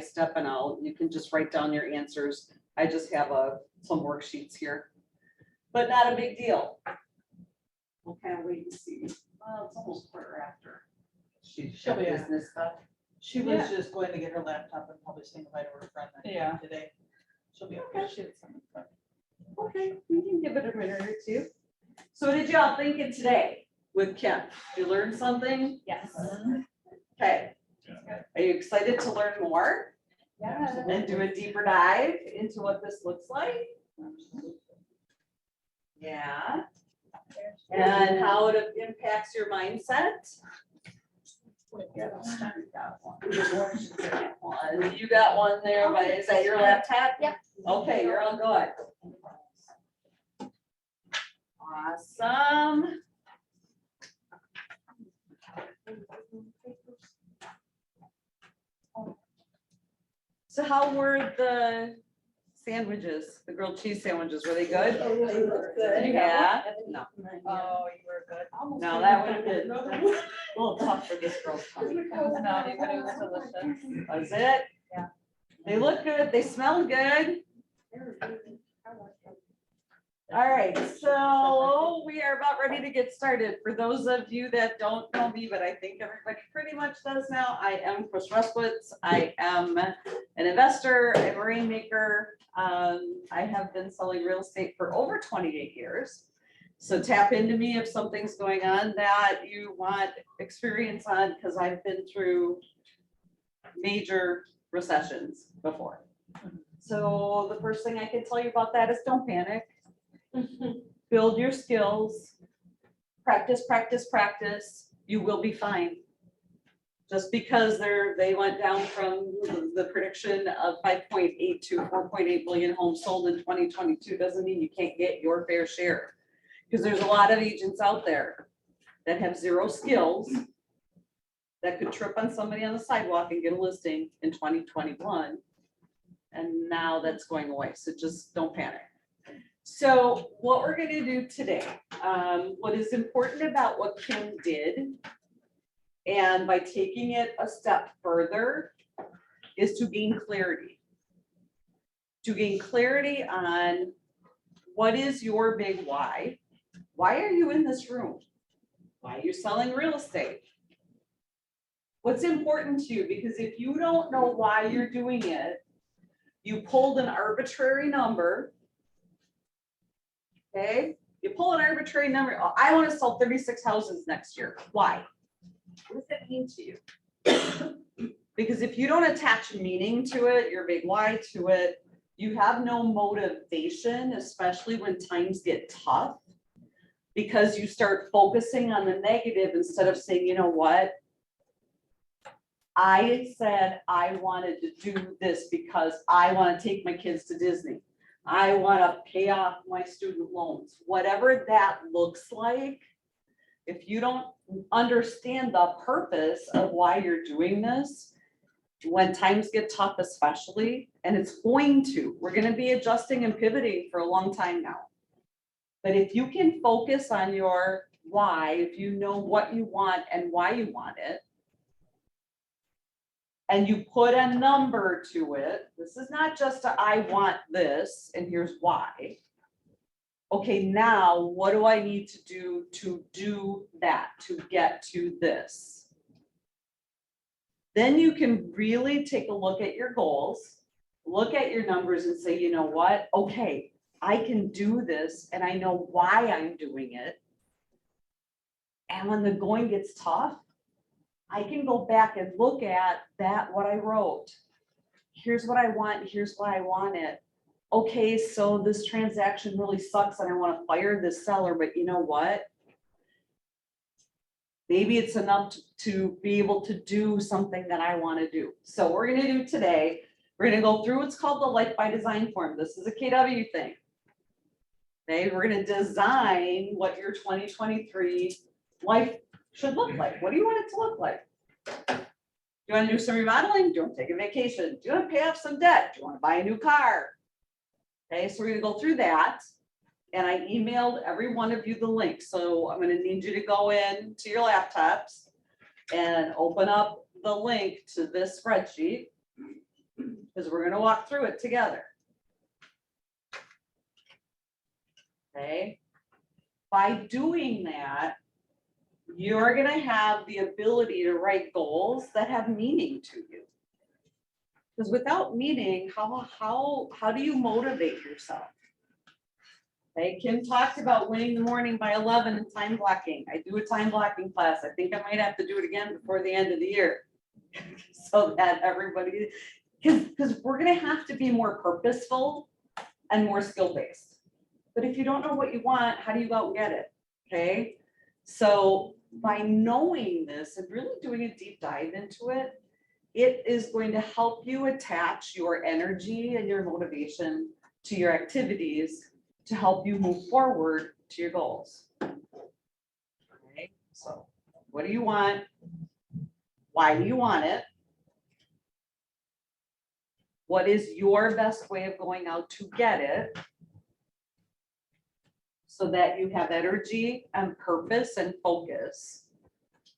stepping out. You can just write down your answers. I just have some worksheets here, but not a big deal. We'll kind of wait and see. Well, it's almost quarter after. She'll be business stuff. She was just going to get her laptop and probably saying goodbye to her friend that came today. She'll be okay. Okay, we can give it a minute or two. So what did y'all think of today with Kim? Did you learn something? Yes. Okay. Are you excited to learn more Yeah. and do a deeper dive into what this looks like? Yeah. And how it impacts your mindset? You got one there, but is that your laptop? Yeah. Okay, you're all good. Awesome. So how were the sandwiches, the grilled cheese sandwiches? Were they good? Yeah? No. Oh, you were good. No, that would have been a little tough for this girl's tummy. It was not even, it was delicious. Was it? Yeah. They look good. They smell good. All right, so we are about ready to get started. For those of you that don't know me, but I think everybody pretty much does now, I am Chris Ruskowitz. I am an investor, a rainmaker. I have been selling real estate for over 28 years. So tap into me if something's going on that you want experience on, because I've been through major recessions before. So the first thing I can tell you about that is don't panic. Build your skills, practice, practice, practice. You will be fine. Just because they went down from the prediction of 5.8 to 4.8 billion homes sold in 2022 doesn't mean you can't get your fair share. Because there's a lot of agents out there that have zero skills that could trip on somebody on the sidewalk and get a listing in 2021. And now that's going away. So just don't panic. So what we're going to do today, what is important about what Kim did, and by taking it a step further, is to gain clarity. To gain clarity on what is your big why. Why are you in this room? Why are you selling real estate? What's important to you? Because if you don't know why you're doing it, you pulled an arbitrary number. Okay, you pull an arbitrary number. Oh, I want to sell 36 houses next year. Why? What does that mean to you? Because if you don't attach meaning to it, your big why to it, you have no motivation, especially when times get tough, because you start focusing on the negative instead of saying, you know what? I said I wanted to do this because I want to take my kids to Disney. I want to pay off my student loans, whatever that looks like. If you don't understand the purpose of why you're doing this, when times get tough, especially, and it's we're going to be adjusting and pivoting for a long time now. But if you can focus on your why, if you know what you want and why you want it, and you put a number to it, this is not just I want this and here's why. Okay, now what do I need to do that, to get to this? Then you can really take a look at your goals, look at your numbers and say, you know what? Okay, I can do this and I know why I'm doing it. And when the going gets tough, I can go back and look at what I wrote. Here's what I want, here's why I want it. Okay, so this transaction really sucks and I want to fire this seller, but you know what? Maybe it's enough to be able to do something that I want to do. So we're going to do today, we're going to go through what's called the Life by Design form. This is a KW thing. Okay, we're going to design what your 2023 life should look like. What do you want it to look like? Do you want to do some remodeling? Do you want to take a vacation? Do you want to pay off some debt? Do you want to buy a new car? Okay, so we're going to go through that. And I emailed every one of you the link. So I'm going to need you to go in to your laptops and open up the link to this spreadsheet. because we're gonna walk through it together. Okay? By doing that, you're gonna have the ability to write goals that have meaning to you. Because without meaning, how do you motivate yourself? Okay, Kim talked about winning the morning by 11 and time blocking. I do a time blocking class. I think I might have to do it again before the end of the year. So that everybody, because we're gonna have to be more purposeful and more skill-based. But if you don't know what you want, how do you go out and get it? Okay, so by knowing this and really doing a deep dive into it, it is going to help you attach your energy and your motivation to your activities to help you move forward to your goals. Okay, so what do you want? Why do you want it? What is your best way of going out to get it? So that you have energy and purpose and focus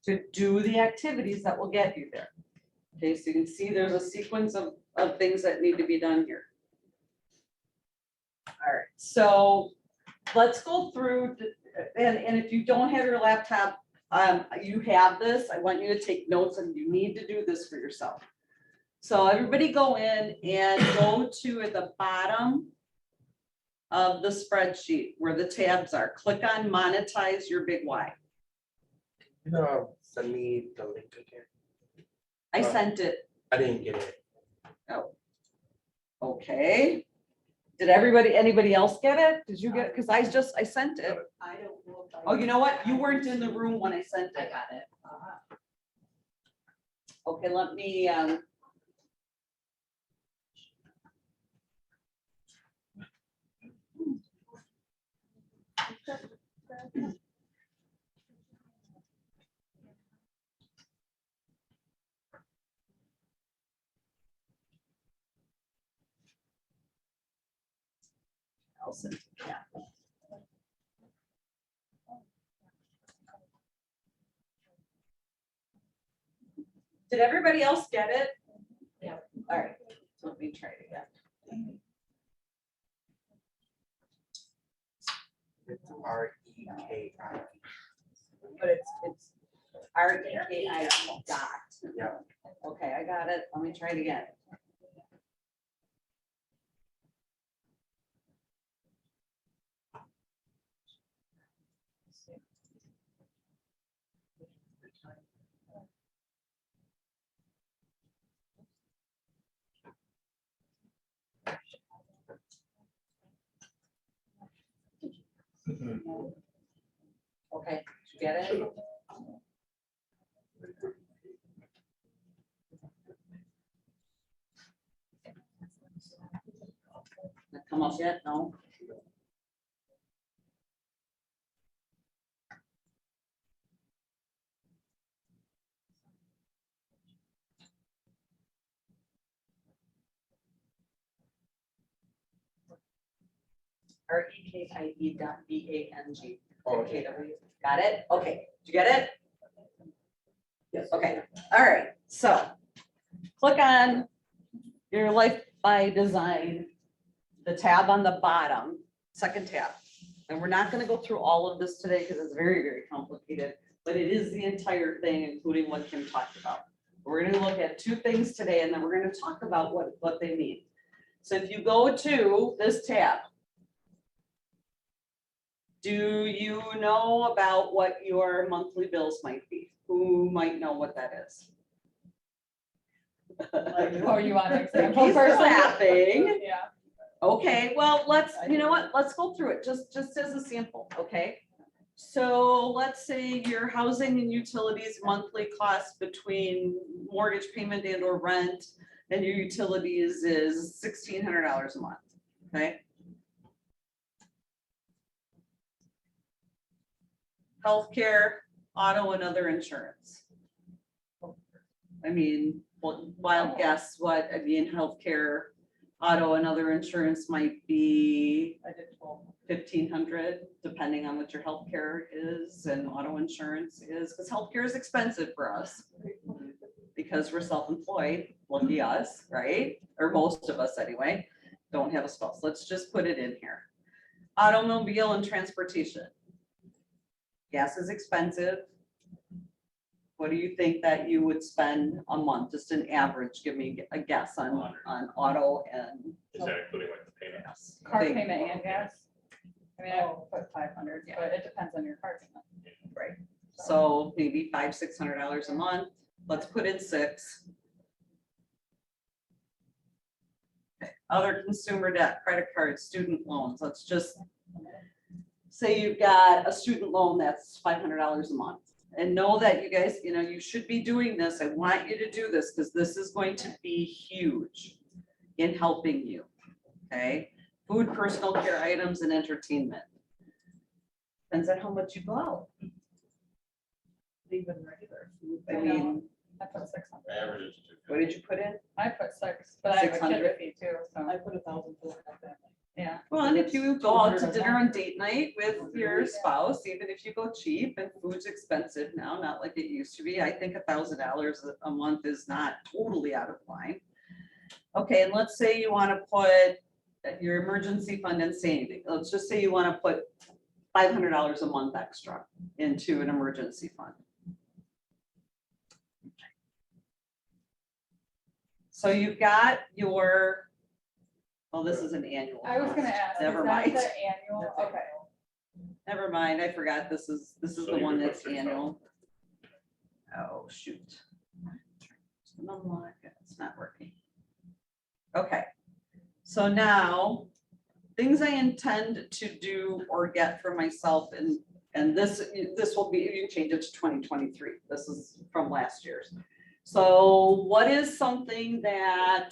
to do the activities that will get you there. Okay, so you can see there's a sequence of things that need to be done here. All right, so let's go through, and if you don't have your laptop, you have this, I want you to take notes and you need to do this for yourself. So everybody go in and go to at the bottom of the spreadsheet where the tabs are. Click on monetize your big why. Send me the link again. I sent it. I didn't get it. Oh. Okay. Did anybody else get it? Did you get it? Because I sent it. I don't know if I. Oh, you know what? You weren't in the room when I sent I it. got it. Okay, let me, I'll send it. Yeah. Did everybody else get it? Yeah. All right, so let me try it again. It's REKI. But it's REKI dot. Yeah. Okay, I got it. Let me try it again. Okay, did you get it? Not come up yet? No? REKIE.BANG. Okay. KW. Got it? Okay, did you get it? Yes. Okay, all right, so click on your Life by Design, the tab on the bottom, second tab. And we're not gonna go through all of this today because it's very, very complicated, but it is the entire thing, including what Kim talked about. We're gonna look at two things today and then we're gonna talk about what they mean. So if you go to this tab, do you know about what your monthly bills might be? Who might know what that is? Oh, you want an example He's first? laughing. Yeah. Okay, well, you know what, let's go through it, just as a sample, okay? So let's say your housing and utilities monthly cost between mortgage payment and or rent and your utilities is $1,600 a month, okay? Healthcare, auto and other insurance. I mean, wild guess what, healthcare, auto and other insurance might be I did 12. 1,500, depending on what your healthcare is and auto insurance is, because healthcare is expensive for us. because we're self-employed, lucky us, right? Or most of us anyway, don't have a spouse. Let's just put it in here. Automobile and transportation. Gas is expensive. What do you think that you would spend a month, just an average? Give me a guess on auto and Is that including like the payment? gas. Car Think- payment and gas. I mean, I put 500, Yeah. but it depends on your car payment. Right, so maybe $500-600 a month. Let's put in 6. Okay, other consumer debt, credit cards, student loans. Let's just say you've got a student loan that's $500 a month. And know that you guys, you know, you should be doing this. I want you to do this because this is going to be huge in helping you. Okay, food, personal care items, and entertainment. Depends on how much you go out. Even regular food. I mean, I put 600. Average is what did you put in? I put 6, but I have a kid 600. with me too, so, I put 1,000 for the family. yeah. Well, and if you go out to 200 a dinner month. on date night with your spouse, even if you go cheap, and food's expensive now, not like it used to be, I think $1,000 a month is not totally out of line. Okay, and let's say you want to put your emergency fund and saving. Let's just say you want to put $500 a month extra into an emergency fund. So you've got your, well, this is an annual. I was gonna ask, is Never that mind. the annual? Okay. Never mind, I forgot, this is So the you one could put that's 6,000. annual. Oh, shoot. It's not working. Okay, so now, things I intend to do or get for myself, and this will be, you can change it to 2023, this is from last year's. So what is something that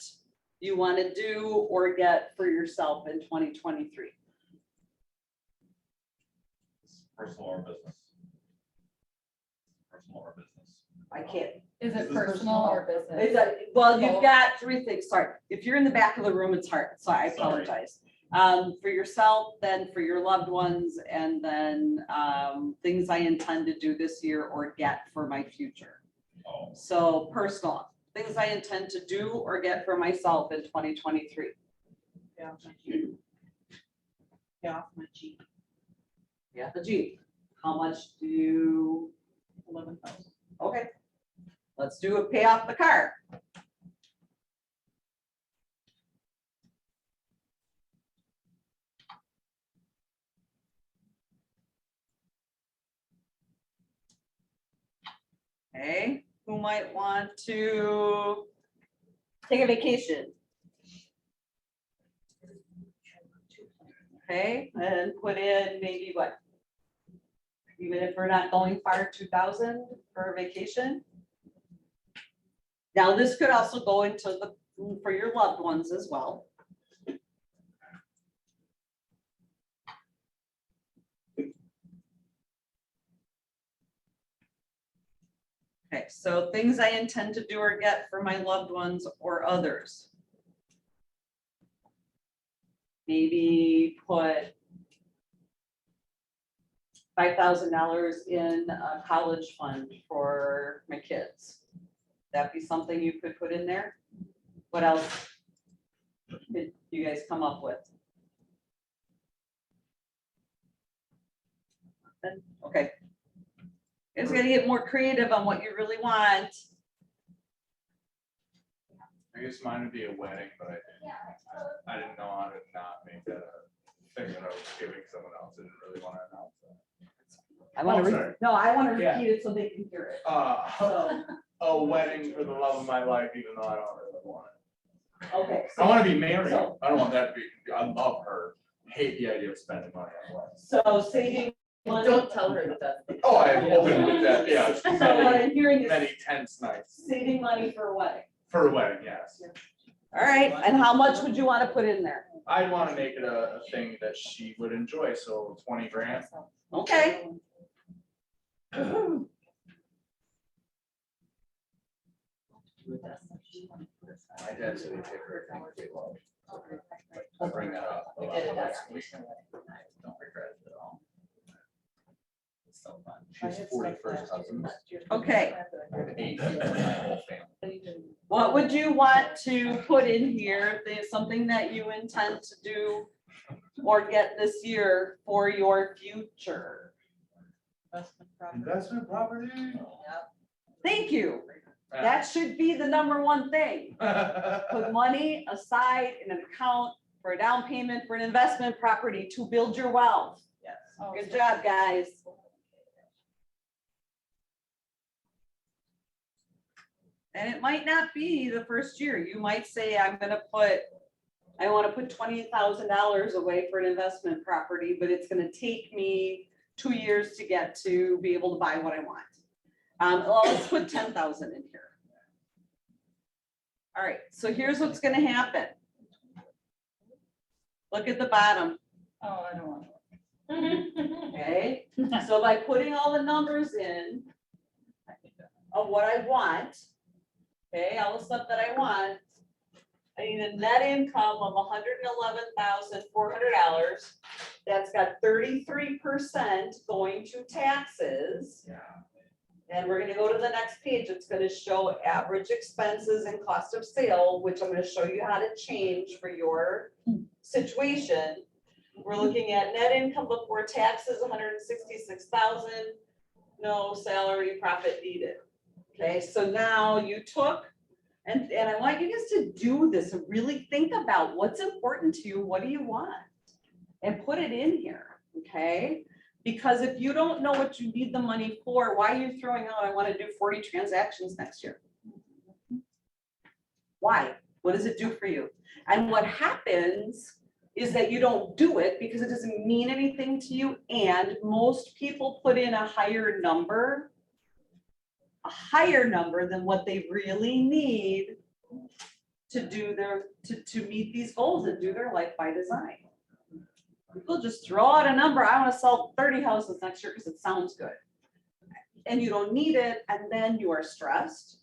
you want to do or get for yourself in 2023? Personal or business? Personal or business? I can't. Is Is it this personal or It's business? well, you've Both. got 3 things, sorry, if you're in the back of the room, it's hard, so I Sorry. apologize. For yourself, then for your loved ones, and then things I intend to do this year or get for my future. Oh, So personal, things I intend to do or get for myself in 2023. Yeah, off my Jeep. Yeah, off my Jeep, Yeah, the Jeep, how much do you, 11,000. okay, let's do it, pay off the car. Okay, who might want to take a vacation? Okay, and put in maybe what? Even if we're not going far, 2,000 for a vacation? Now, this could also go into for your loved ones as well. Okay, so things I intend to do or get for my loved ones or others. Maybe put $5,000 in a college fund for my kids. That be something you could put in there? What else did you guys come up with? Okay. You guys gotta get more creative on what you really want. I guess mine would be a wedding, but I didn't know how to not make that a thing that I was giving someone else. I didn't really want to announce that. I wanna, Oh, sorry. no, I wanna Yeah. repeat it so they can hear it. A So, wedding for the love of my life, even though I don't really want it. okay. I want to be married. So- I don't want that to be, I love her. Hate the idea of spending money on weddings. So saving money. Don't tell her that that's. Oh, I am open with that, yeah. So what Many, I'm hearing is many tense nights. saving money for a wedding. For a wedding, yes. All right, and how much would you wanna put in there? I'd want to make it a thing that she would enjoy, so 20 grand. Okay. My dad said he'd take her to they love. I'll bring that up. We did it Don't last regret it at all. So fun. She's 41st cousins. Okay. I had 8 people in my whole family. What would you want to put in here if there's something that you intend to do or get this year for your future? Investment property. Investment property. Thank you. That should be the number one thing. Put money aside in an account for a down payment for an investment property to build your wealth. Yes. Good job, guys. And it might not be the first year. You might say, I want to put $20,000 away for an investment property, but it's going to take me 2 years to get to be able to buy what I want. Well, let's put 10,000 in here. All right, so here's what's going to happen. Look at the bottom, Oh, I don't want to. okay? So by putting all the numbers in of what I want, okay, all the stuff that I want, I need a net income of $111,400. That's got 33% going to taxes. Yeah. And we're gonna go to the next page. It's gonna show average expenses and cost of sale, which I'm gonna show you how to change for your situation. We're looking at net income before taxes, 166,000, no salary profit needed. Okay, so now you took, and I want you guys to do this and really think about what's important to you, what do you want? And put it in here, okay? Because if you don't know what you need the money for, why are you throwing out, I want to do 40 transactions next year? Why? What does it do for you? And what happens is that you don't do it because it doesn't mean anything to you. And most people put in a higher number than what they really need to do to meet these goals and do their life by design. People just throw out a number. I want to sell 30 houses next year because it sounds good. And you don't need it. And then you are stressed.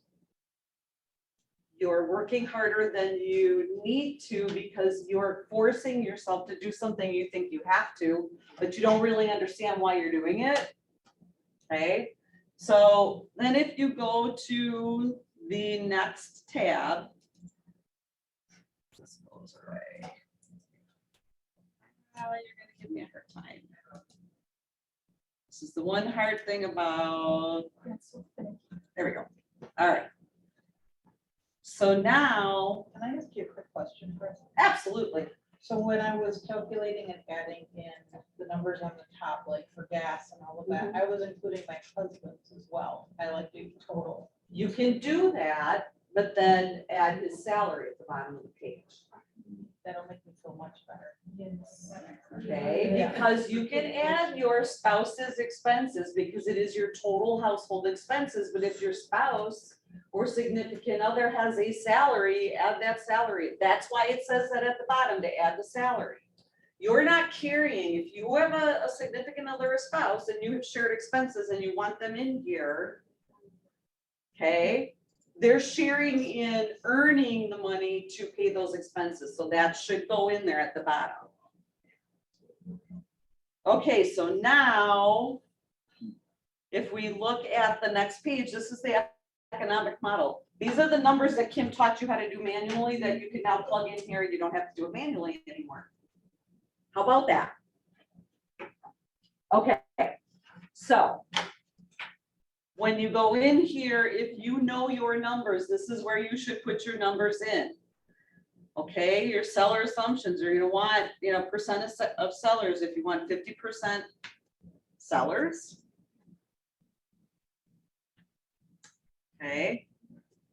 You're working harder than you need to because you're forcing yourself to do something you think you have to, but you don't really understand why you're doing it. Okay. So then if you go to the next tab, this goes away. You're gonna give me a hard time. This is the one hard thing about, there we go. All right. So now, Can I ask you a quick question, Chris? absolutely. So when I was calculating and adding in the numbers on the top, like for gas and all of that, I was including my husband's as well. I like do total. You can do that, but then add his salary at the bottom of the page. That'll make me feel much better. Yes. Okay, Yeah. because you can add your spouse's expenses because it is your total household expenses, but if your spouse or significant other has a salary, add that salary. That's why it says that at the bottom to add the salary. You're not carrying, if you have a significant other, a spouse, and you have shared expenses and you want them in here, okay, they're sharing in earning the money to pay those expenses. So that should go in there at the bottom. Okay, so now, if we look at the next page, this is the economic model. These are the numbers that Kim taught you how to do manually that you can now plug in here. You don't have to do it manually anymore. How about that? Okay, so when you go in here, if you know your numbers, this is where you should put your numbers in. Okay, your seller assumptions, or you want, percent of sellers, if you want 50% sellers. Okay,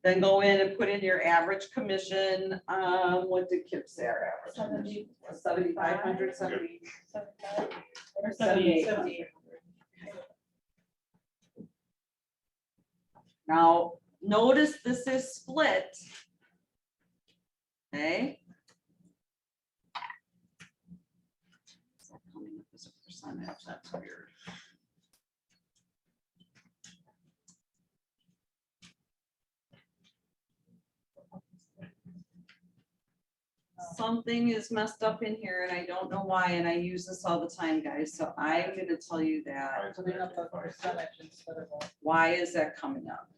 then go in and put in your average commission. What did Kim say our average? 7,500, 70. Or 78. 78. Now, notice this is split. Okay. Is that coming up as a percentage? That's weird. something is messed up in here and I don't know why, and I use this all the time, guys, so I'm gonna tell you that. Putting up a percentage instead of a. Why is that coming up?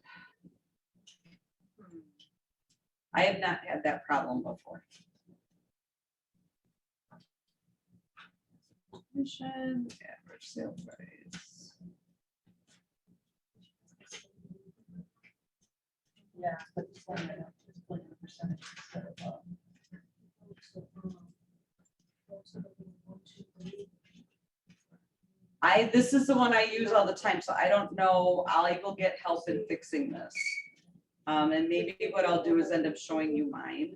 I have not had that problem before. Commission, average sale price. Yeah, but it's like a percentage instead of a. This is the one I use all the time, so I don't know, I will get help in fixing this. And maybe what I'll do is end up showing you mine.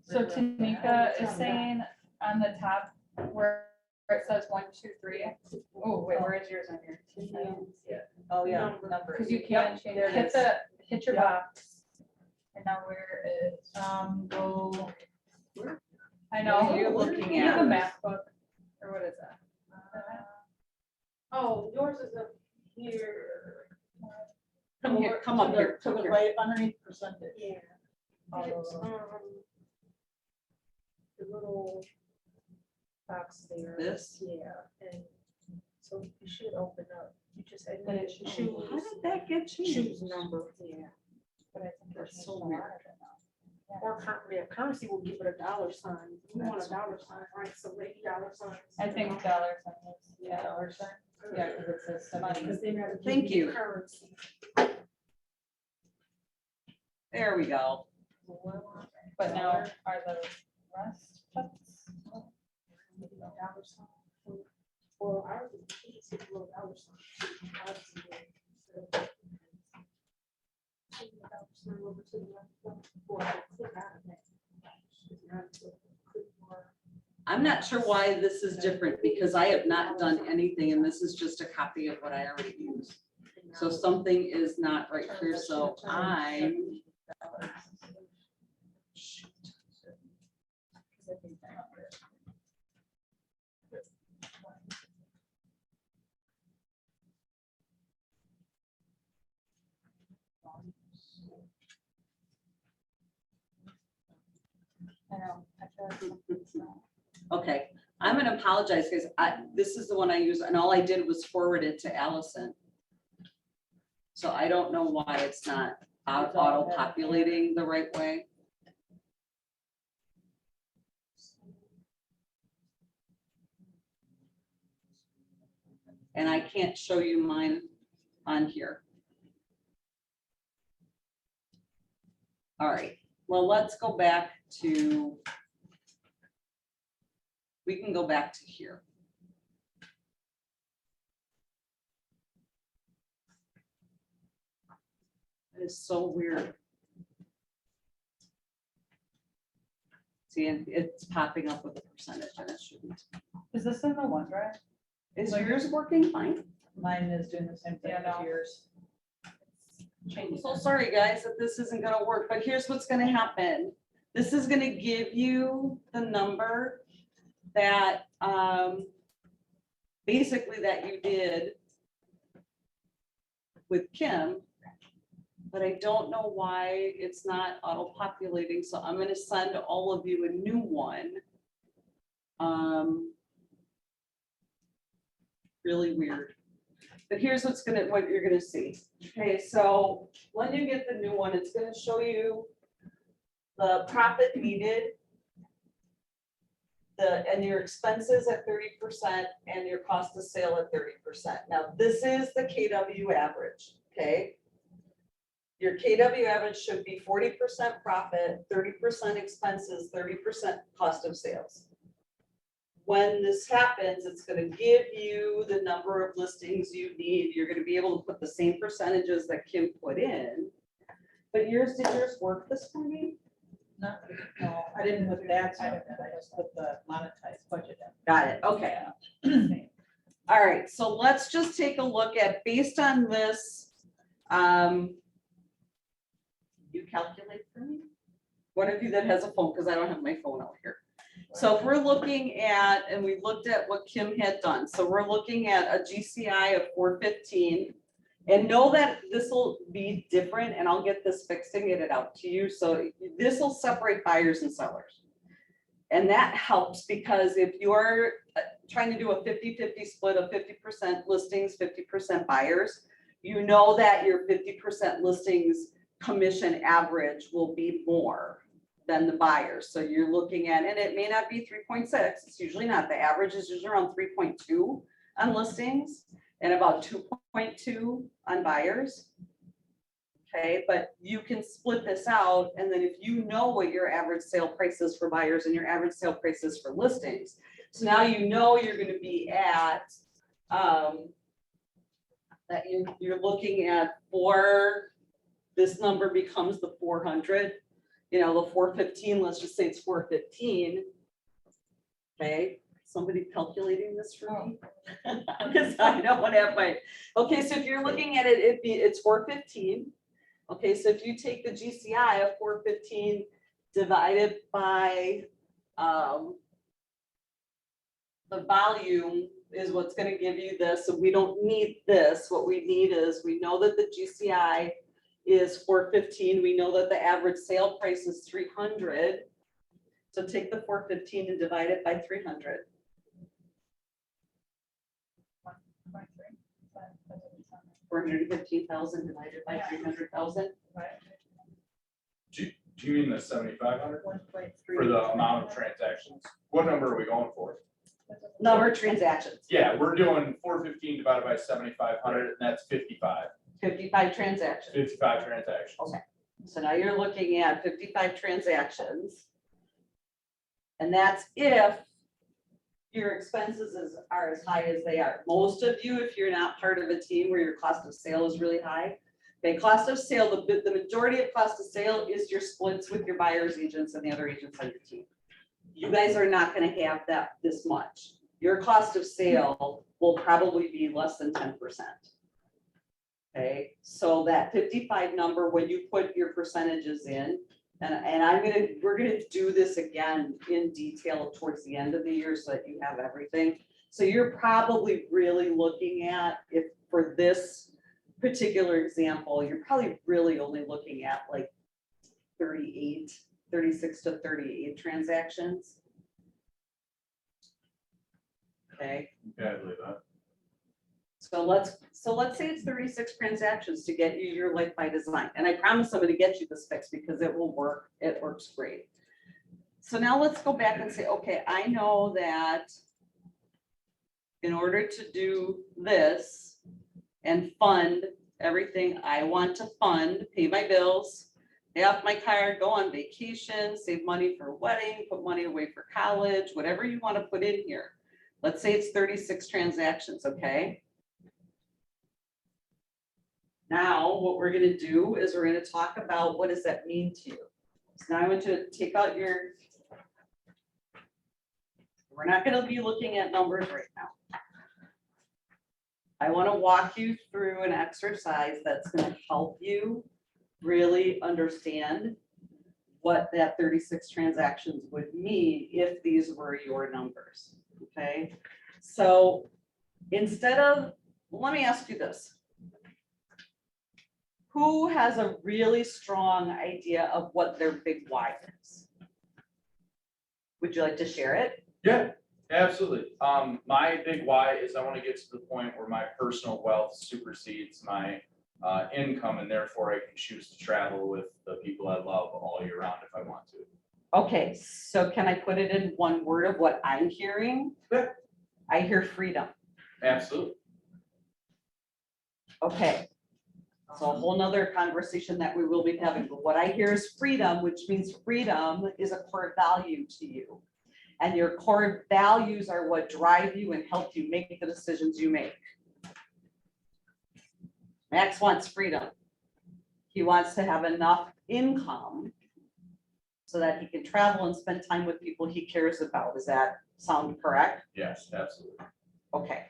So Tanika is saying on the top where it says 1, 2, 3. Oh, wait, where is yours on here? Oh, yeah, numbers. Because you can't change it. Hit your box. And now where is, Go. I know. What are you looking You have a at? math book, or what is that? Oh, yours is up here. Come here, come up here. To come the here. right underneath percentage. Yeah. Oh. It's, the little box there. This? Yeah, and so you should open up, you just had But to it should- choose, How did that get changed? choose number, yeah. But I think That's there's so a lot weird. of it now. Or currency will give it a dollar sign, you want a dollar sign, right, so maybe dollar signs. I think dollars on this, Yeah, yeah. dollar sign. Yeah, because it says money. Because they never give Thank you. currency. There we go. But now are the rest cuts? Maybe a dollar sign. Well, ours is, you can see the little dollar sign. Ours is the- See the dollar sign over to the left, or click out of that. It's not to click more. I'm not sure why this is different because I have not done anything and this is just a copy of what I already used. So something is not right here, so I'm. I know. I feel like something's wrong. Okay, I'm gonna apologize, because this is the one I use, and all I did was forward it to Allison. So I don't know why it's not auto populating the right way. And I can't show you mine on here. All right, well, let's go back to. We can go back to here. It is so weird. See, and it's popping up with a percentage and it shouldn't. Is this in the OneDrive? Is yours working fine? Mine is doing the same thing Yeah, as no. yours. I'm so sorry, guys, that this isn't gonna work, but here's what's gonna happen. This is gonna give you the number that, basically that you did with Kim, but I don't know why it's not auto-populating, so I'm gonna send all of you a new one. Really weird. But here's what you're gonna see. Okay, so when you get the new one, it's gonna show you the profit needed, and your expenses at 30% and your cost of sale at 30%. Now, this is the KW average, okay? Your KW average should be 40% profit, 30% expenses, 30% cost of sales. When this happens, it's gonna give you the number of listings you need. You're gonna be able to put the same percentages that Kim put in. But did yours work this morning? No, I didn't put that side of it, I just put the monetized budget in. Got it, okay. All right, so let's just take a look at, based on this, you calculate for me? One of you that has a phone, because I don't have my phone out here. So if we're looking at, and we looked at what Kim had done, so we're looking at a GCI of 415. And know that this will be different, and I'll get this fixed and get it out to you. So this will separate buyers and sellers. And that helps because if you're trying to do a 50-50 split of 50% listings, 50% buyers, you know that your 50% listings commission average will be more than the buyers. So you're looking at, and it may not be 3.6, it's usually not. The average is usually around 3.2 on listings and about 2.2 on buyers. Okay, but you can split this out, and then if you know what your average sale price is for buyers and your average sale price is for listings, so now you know you're gonna be at, that you're looking at this number becomes the 400, you know, the 415, let's just say it's 415. Okay, somebody calculating this for me? Because I don't want to have my, okay, so if you're looking at it, it's 415. Okay, so if you take the GCI of 415 divided by the volume is what's going to give you this. So we don't need this. What we need is, we know that the GCI is 415. We know that the average sale price is 300. So take the 415 and divide it by 300. 415,000 divided by 300,000. Do you mean the 7,500 1.3. for the amount of transactions? What number are we going for? Number of transactions, Yeah, we're doing 415 divided by 7,500, and that's 55. 55 transactions. 55 transactions. Okay. So now you're looking at 55 transactions. And that's if your expenses are as high as they are. Most of you, if you're not part of a team where your cost of sale is really high, okay, cost of sale, the majority of cost of sale is your splits with your buyers agents and the other agents on your team. You guys are not gonna have that this much. Your cost of sale will probably be less than 10%. Okay, so that 55 number, when you put your percentages in, and we're gonna do this again in detail towards the end of the year so that you have everything. So you're probably really looking at, if for this particular example, you're probably really only looking at like 36 to 38 transactions. Okay. Yeah, I believe that. So let's say it's 36 transactions to get you your Life by Design. And I promise I'm going to get you this fixed because it will work. It works great. So now let's go back and say, okay, I know that in order to do this and fund everything I want to fund, pay my bills, pay off my car, go on vacation, save money for a wedding, put money away for college, whatever you want to put in here. Let's say it's 36 transactions, okay? Now, what we're gonna do is we're gonna talk about what does that mean to you. So now I want you to take out your, we're not gonna be looking at numbers right now. I wanna walk you through an exercise that's gonna help you really understand what that 36 transactions would mean if these were your numbers, okay? So instead of, let me ask you this. Who has a really strong idea of what their big why is? Would you like to share it? Yeah, absolutely. My big why is I want to get to the point where my personal wealth supersedes my income, and therefore I can choose to travel with the people I love all year round if I want to. Okay, so can I put it in one word of what I'm hearing? Yeah. I hear freedom. Absolutely. Okay. So a whole nother conversation that we will be having, but what I hear is freedom, which means freedom is a core value to you. And your core values are what drive you and help you make the decisions you make. Max wants freedom. He wants to have enough income so that he can travel and spend time with people he cares about. Does that sound correct? Yes, absolutely. Okay.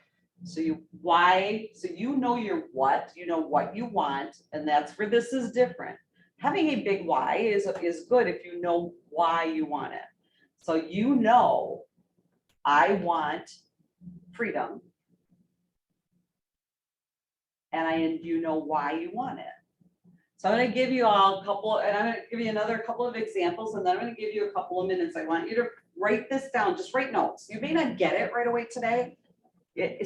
So you know your what, you know what you want, and that's where this is different. Having a big why is good if you know why you want it. So you know, I want freedom. And you know why you want it. So I'm gonna give you all a couple, and I'm gonna give you another couple of examples, and then I'm gonna give you a couple of minutes. I want you to write this down, just write notes. You may not get it right away today.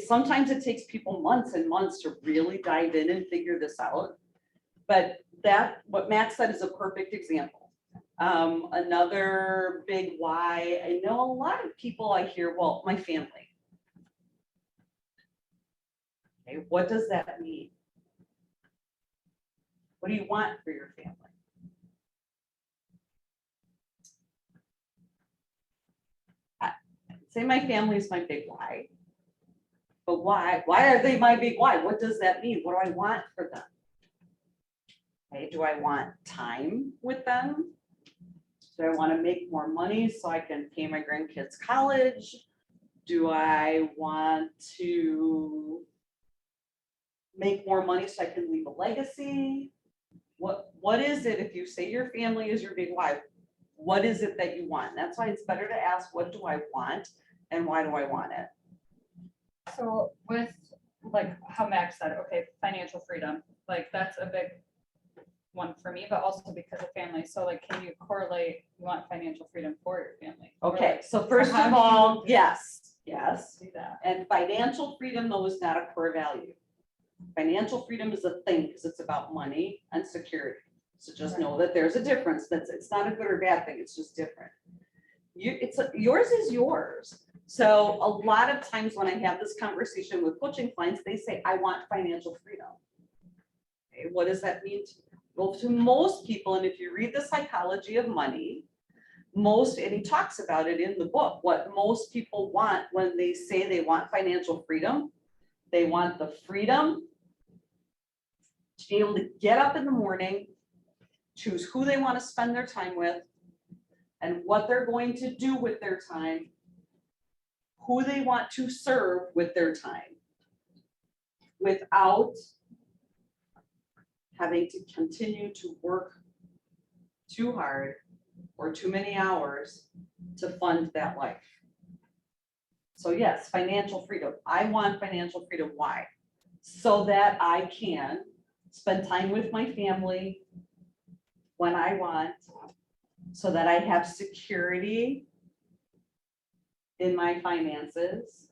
Sometimes it takes people months and months to really dive in and figure this out. But what Matt said is a perfect example. Another big why, I know a lot of people I hear, well, my family. Okay, what does that mean? What do you want for your family? Say my family is my big why. But why? Why are they my big why? What does that mean? What do I want for them? Okay, do I want time with them? Do I want to make more money so I can pay my grandkids college? Do I want to make more money so I can leave a legacy? What is it, if you say your family is your big why, what is it that you want? That's why it's better to ask, what do I want and why do I want it? So with like how Max said, okay, financial freedom, like that's a big one for me, but also because of family. So like, can you correlate, you want financial freedom for your family? Or, Okay, like, so first how of do you all, yes, yes. do that? And financial freedom, though, is not a core value. Financial freedom is a thing because it's about money and security. So just know that there's a difference. It's not a good or bad thing. It's just different. Yours is yours. So a lot of times when I have this conversation with coaching clients, they say, I want financial freedom. Okay, what does that mean to you? Well, to most people, and if you read The Psychology of Money, and he talks about it in the book, what most people want when they say they want financial freedom, they want the freedom to be able to get up in the morning, choose who they want to spend their time with, and what they're going to do with their time, who they want to serve with their time, without having to continue to work too hard or too many hours to fund that life. So yes, financial freedom. I want financial freedom. Why? So that I can spend time with my family when I want, so that I have security in my finances,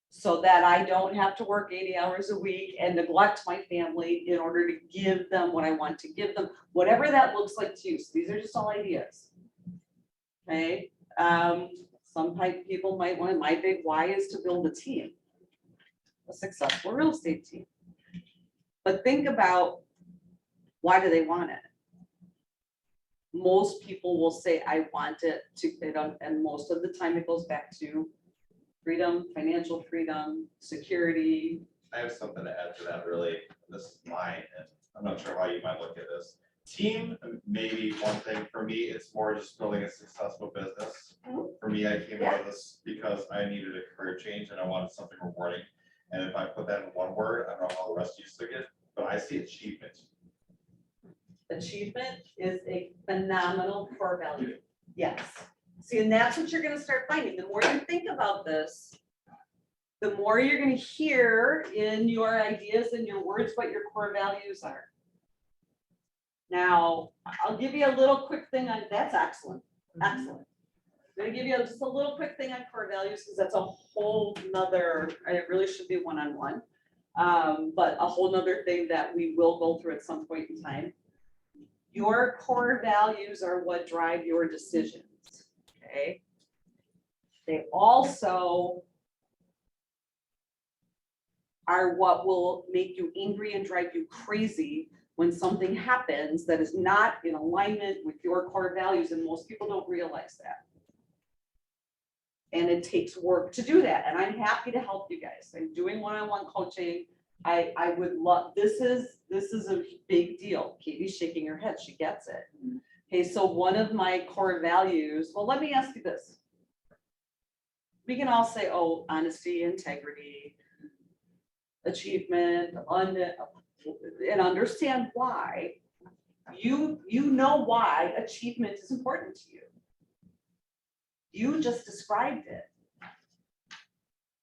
so that I don't have to work 80 hours a week and neglect my family in order to give them what I want to give them, whatever that looks like to you. So these are just all ideas. Okay. People might want, my big why is to build a team, a successful real estate team. But think about, why do they want it? Most people will say, I want it to, and most of the time it goes back to freedom, financial freedom, security. I have something to add to that, really. This is mine, and I'm not sure how you might look at this. Team, maybe one thing for me, it's more just building a successful business. For me, I came out of this because I needed a career change and I wanted something rewarding. And if I put that in one word, I don't know how the rest of you took it, but I see achievement. Achievement is a phenomenal core value. Yes. See, and that's what you're gonna start finding. The more you think about this, the more you're gonna hear in your ideas and your words what your core values are. Now, I'll give you a little quick thing on, that's excellent, excellent. I'm gonna give you just a little quick thing on core values, because that's a whole nother, it really should be one-on-one. But a whole nother thing that we will go through at some point in time. Your core values are what drive your decisions, okay? They also are what will make you angry and drive you crazy when something happens that is not in alignment with your core values, and most people don't realize that. And it takes work to do that, and I'm happy to help you guys. I'm doing one-on-one coaching. I would love, this is a big deal. Katie's shaking her head, she gets it. Okay, so one of my core values, well, let me ask you this. We can all say, oh, honesty, integrity, achievement, and understand why. You know why achievement is important to you. You just described it.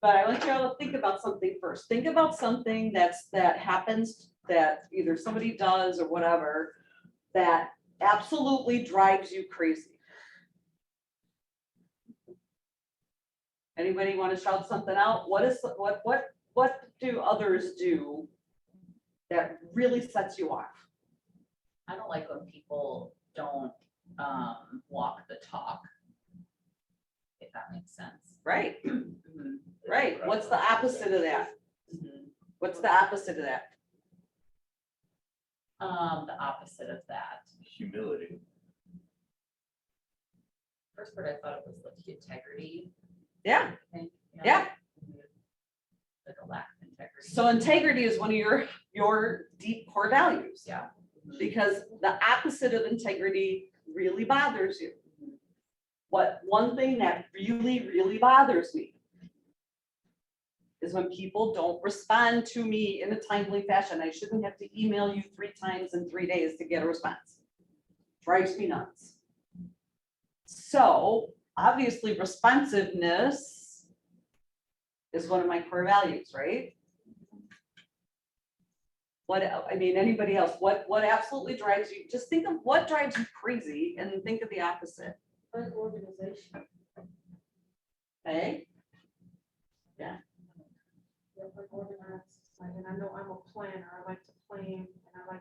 But I want you all to think about something first. Think about something that happens that either somebody does or whatever, that absolutely drives you crazy? Anybody want to shout something out? What do others do that really sets you off? I don't like when people don't walk the talk. If that makes sense. Right, Mhm. right. What's the opposite of that? Mhm. What's the opposite of that? The opposite of that. Humility. First word I thought it was like integrity, Yeah, I think. you know? yeah. Like a lack of integrity. So integrity is one of your deep core values. Yeah. Because the opposite of integrity really bothers you. One thing that really, really bothers me is when people don't respond to me in a timely fashion. I shouldn't have to email you 3 times in 3 days to get a response. Drives me nuts. So obviously responsiveness is one of my core values, right? Anybody else, what absolutely drives you? Just think of what drives you crazy and think of the opposite, Unorganization. okay? Yeah, like organized, like, and I know I'm a planner, I like to plan, and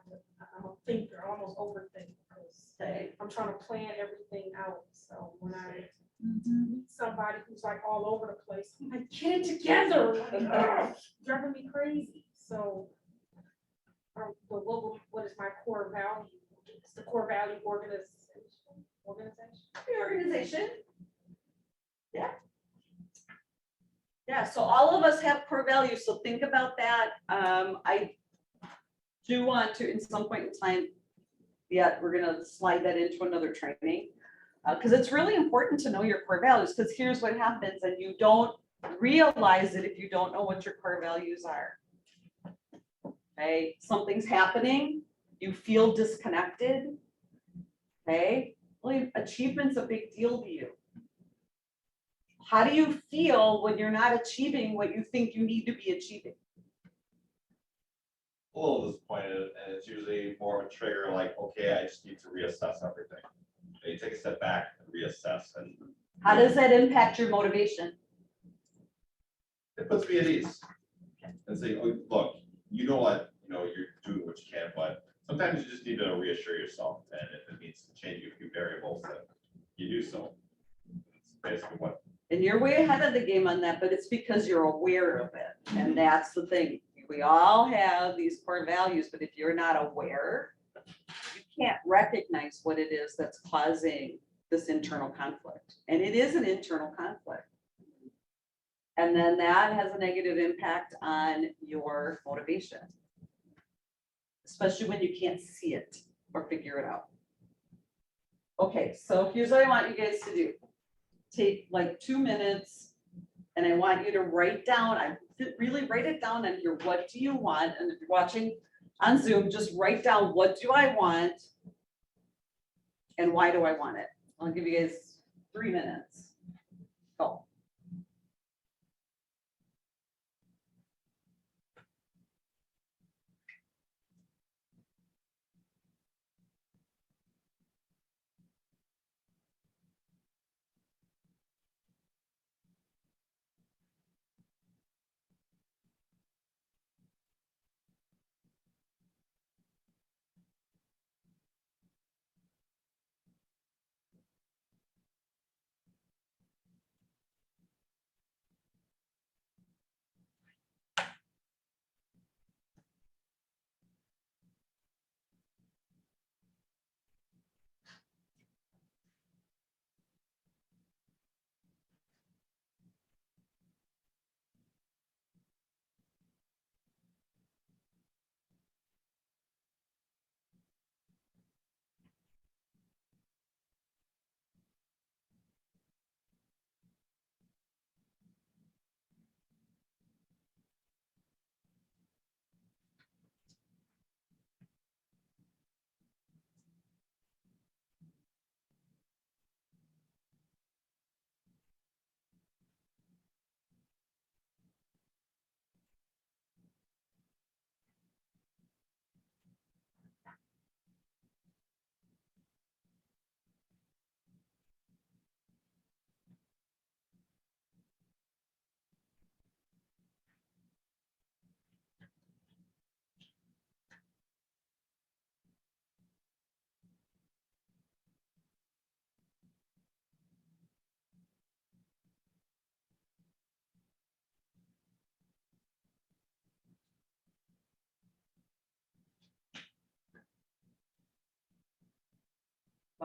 I'm a thinker, I almost overthink, because Okay. I'm trying to plan everything out, so when I meet somebody who's like all over the place, I'm like, get it together, like, ugh, driving me crazy, so. But what is my core value? It's the core value organization. The organization. Yeah. Yeah, so all of us have core values, so think about that. I do want to, in some point in time, yeah, we're gonna slide that into another training. Because it's really important to know your core values, because here's what happens, and you don't realize it if you don't know what your core values are. Okay, something's happening, you feel disconnected. Okay, well, achievement's a big deal to you. How do you feel when you're not achieving what you think you need to be achieving? A little disappointed, and it's usually more of a trigger, like, okay, I just need to reassess everything. And you take a step back and reassess, and How does that impact your motivation? it puts me at ease. And say, oh, look, you know what, you're doing what you can, but sometimes you just need to reassure yourself, and if it means changing a few variables, then you do so. It's basically what, And you're way ahead of the game on that, but it's because you're aware of it. And that's the thing. We all have these core values, but if you're not aware, you can't recognize what it is that's causing this internal conflict. And it is an internal conflict. And then that has a negative impact on your motivation, especially when you can't see it or figure it out. Okay, so here's what I want you guys to do. Take like 2 minutes and I want you to write down, really write it down on here. What do you want? And if you're watching on Zoom, just write down, what do I want? And why do I want it? I'll give you guys 3 minutes. Go.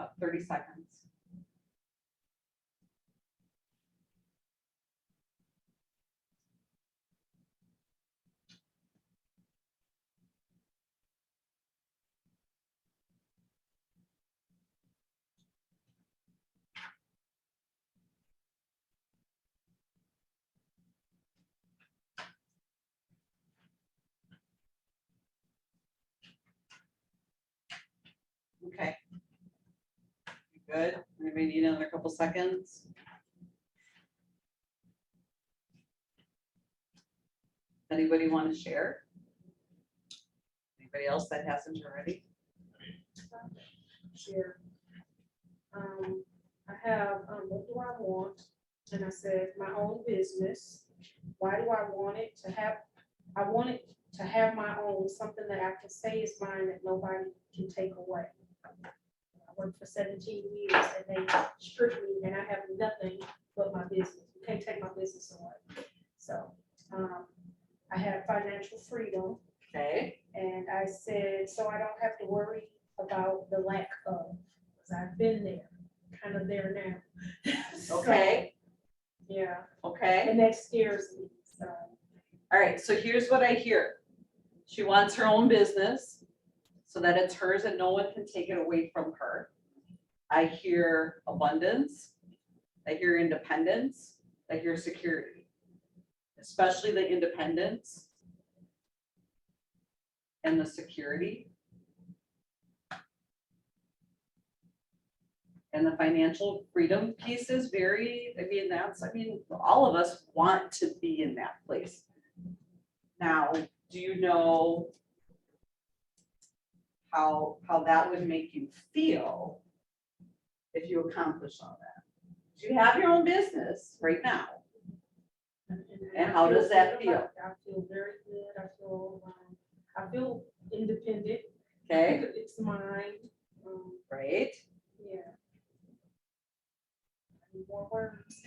about 30 seconds. Okay. Good. Anybody need another couple seconds? Anybody want to share? Anybody else that hasn't already? Share. I have, what do I want? And I said, my own business. Why do I want it to have? I want it to have my own, something that I can say is mine that nobody can take away. I worked for 17 years and they stripped me and I have nothing but my business. You can't take my business away. So, I have financial freedom. Okay, And I said, so I don't have to worry about the lack of, because I've been there, kind of there now. So, okay, yeah, okay. and that scares me, so. All right, so here's what I hear. She wants her own business so that it's hers and no one can take it away from her. I hear abundance. I hear independence. I hear security, especially the independence and the security. And the financial freedom piece is very, all of us want to be in that place. Now, do you know how that would make you feel if you accomplish all that? You have your own business right now. And how does that feel? I feel very good, I feel independent. Okay, It's mine, right? yeah. I need more words.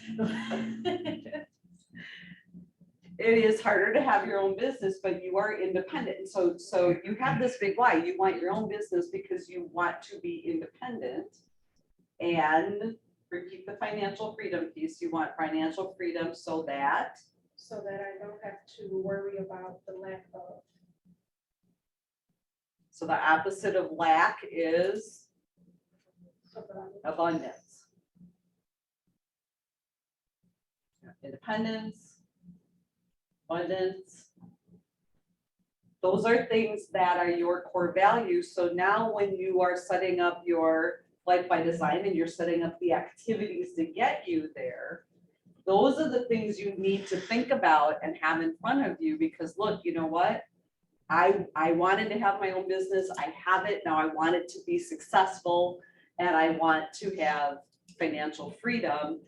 It is harder to have your own business, but you are independent. And so you have this big why. You want your own business because you want to be independent. And repeat the financial freedom piece. You want financial freedom so that I don't have to worry about the lack of. So the opposite of lack is abundance. Independence, abundance. Those are things that are your core values. So now when you are setting up your Life by Design and you're setting up the activities to get you there, those are the things you need to think about and have in front of you, because look, you know what? I wanted to have my own business. I have it. Now I want it to be successful and I want to have financial freedom.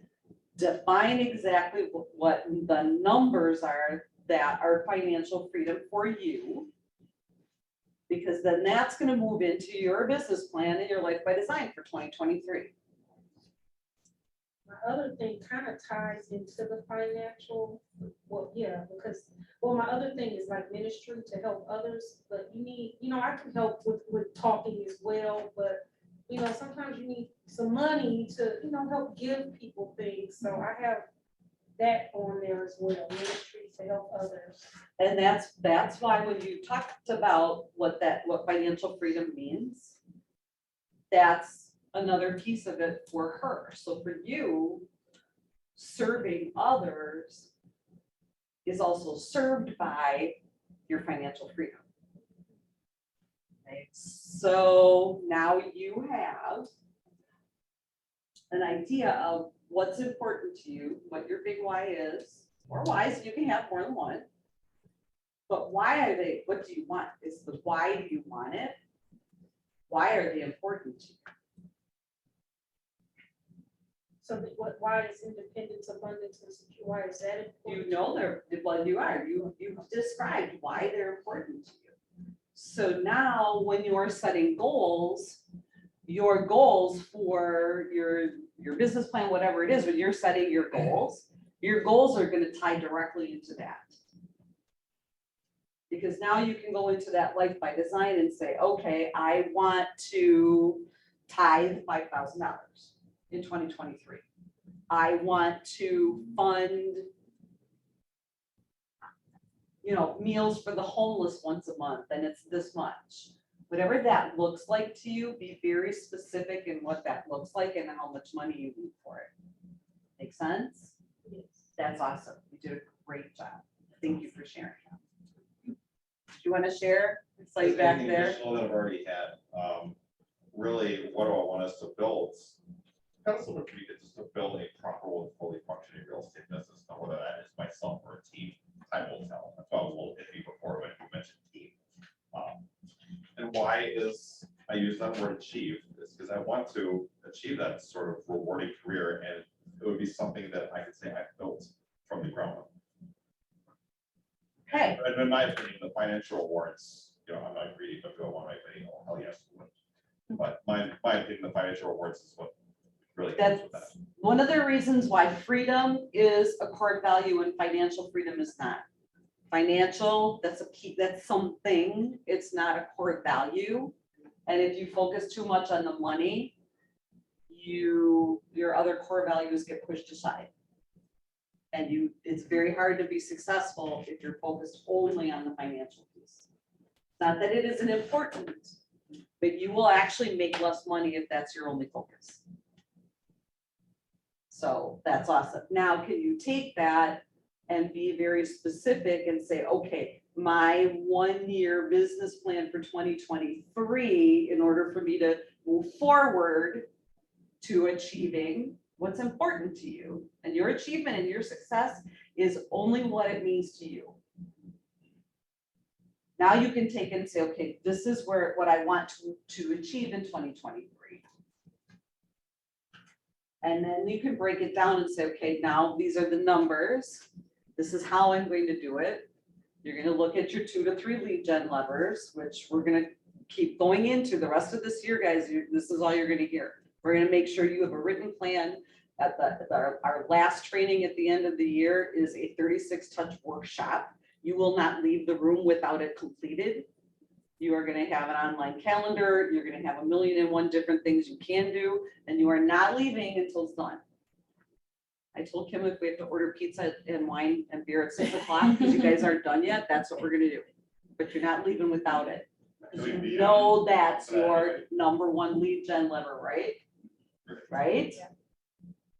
Define exactly what the numbers are that are financial freedom for you. Because then that's going to move into your business plan and your Life by Design for 2023. My other thing kind of ties into the financial, well, yeah, because, well, my other thing is like ministry to help others, but you need, I can help with talking as well, but, sometimes you need some money to, help give people things, so I have that on there as well, ministry to help others. And that's why when you talked about what financial freedom means, that's another piece of it for her. So for you, serving others is also served by your financial freedom. Okay, so now you have an idea of what's important to you, what your big why is, or whys, you can have more than one. But why are they, what do you want? Is the why do you want it? Why are they important to you? So why is independence, abundance, and security, why is that important? You know you've described why they're important to you. So now when you're setting goals, your goals for your business plan, whatever it is, when you're setting your goals are going to tie directly into that. Because now you can go into that Life by Design and say, okay, I want to tithe $5,000 in 2023. I want to fund, meals for the homeless once a month, and it's this much. Whatever that looks like to you, be very specific in what that looks like and how much money you need for it. Make sense? That's awesome. You did a great job. Thank you for sharing. Do you want to share? It's like back Anything there. additional that I've already had, really, what do I want us to build? Kind of similar to me, just to build a proper, fully functioning real estate business, now whether that is myself or a team, time will tell. That's why I was a little iffy before when you mentioned team. And why is, I use that word achieve, is because I want to achieve that sort of rewarding career, and it would be something that I could say I built from the ground up. Okay, And in my opinion, the financial rewards, I'm not greedy, but do I want to make money? Oh, hell yes. I would. But my opinion, the financial rewards is what really comes with that. that's one of the reasons why freedom is a core value and financial freedom is not. Financial, that's a key, that's something, it's not a core value. And if you focus too much on the money, your other core values get pushed aside. And it's very hard to be successful if you're focused only on the financial piece. Not that it isn't important, but you will actually make less money if that's your only focus. So that's awesome. Now, can you take that and be very specific and say, okay, my 1-year business plan for 2023, in order for me to move forward to achieving what's important to you, and your achievement and your success is only what it means to you. Now you can take it and say, okay, this is what I want to achieve in 2023. And then you can break it down and say, okay, now these are the numbers. This is how I'm going to do it. You're going to look at your 2 to 3 lead gen levers, which we're going to keep going into the rest of this year, guys. This is all you're going to hear. We're going to make sure you have a written plan. Our last training at the end of the year is a 36 touch workshop. You will not leave the room without it completed. You are going to have an online calendar. You're going to have 1,000,001 different things you can do, and you are not leaving until it's done. I told Kim if we have to order pizza and wine and beer at 6 o'clock because you guys aren't done yet, that's what we're going to do. But you're not leaving without it. You know that's your #1 lead gen lever, right? Right? Yeah.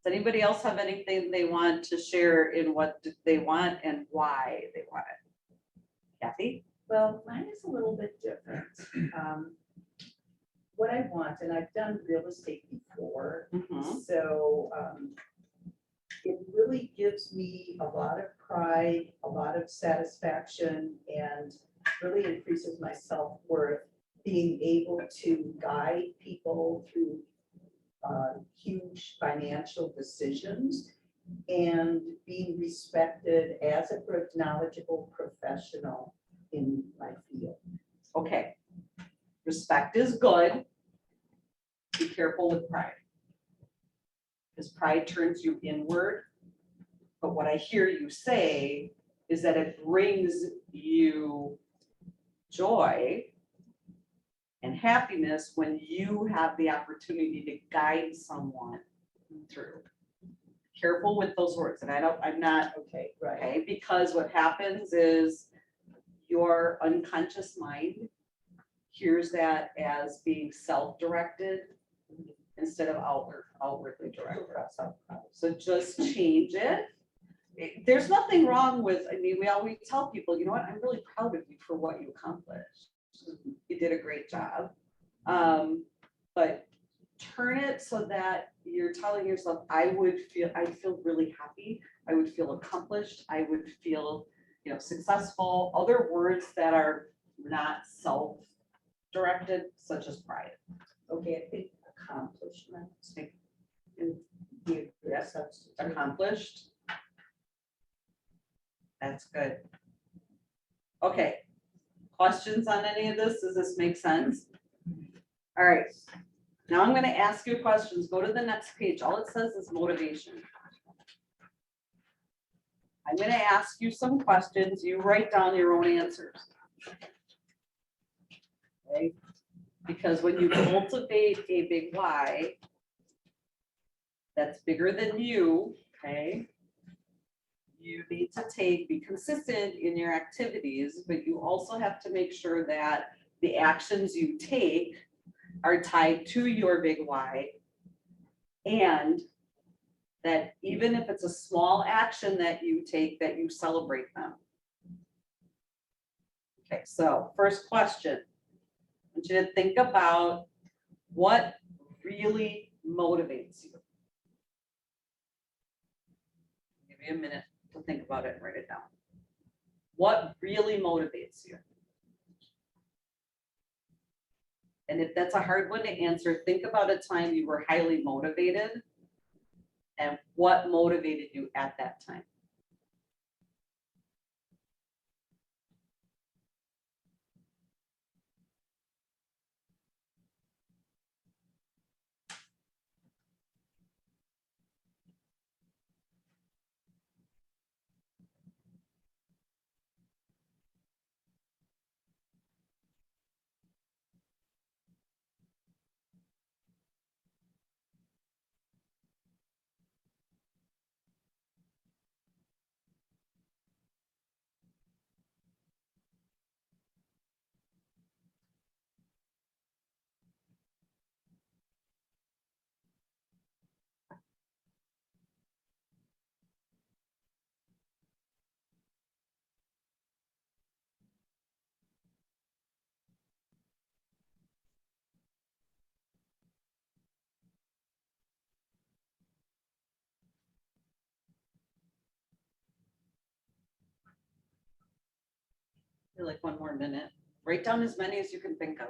Does anybody else have anything they want to share in what they want and why they want it? Kathy? Well, mine is a little bit different. What I want, and I've done real estate before, so it really gives me a lot of pride, a lot of satisfaction, and really increases my self-worth, being able to guide people through huge financial decisions and being respected as a knowledgeable professional in my field. Okay. Respect is good. Be careful with pride. Because pride turns you inward. But what I hear you say is that it brings you joy and happiness when you have the opportunity to guide someone through. Careful with those words. And I'm not, Okay, right. okay, because what happens is your unconscious mind hears that as being self-directed instead of outwardly directed. So just change it. There's nothing wrong with, we always tell people, you know what, I'm really proud of you for what you accomplished. You did a great job. But turn it so that you're telling yourself, I'd feel really happy. I would feel accomplished. I would feel, successful. Other words that are not self-directed, such as pride. Okay, I think accomplishment. Yes, accomplished. That's good. Okay. Questions on any of this? Does this make sense? All right. Now I'm going to ask you questions. Go to the next page. All it says is motivation. I'm going to ask you some questions. You write down your own answers. Okay. Because when you cultivate a big why that's bigger than you, okay? You need to be consistent in your activities, but you also have to make sure that the actions you take are tied to your big why. And that even if it's a small action that you take, that you celebrate them. Okay, so first question. I want you to think about what really motivates you. Give you a minute to think about it and write it down. What really motivates you? And if that's a hard one to answer, think about a time you were highly motivated and what motivated you at that time. Like one more minute. Write down as many as you can think of.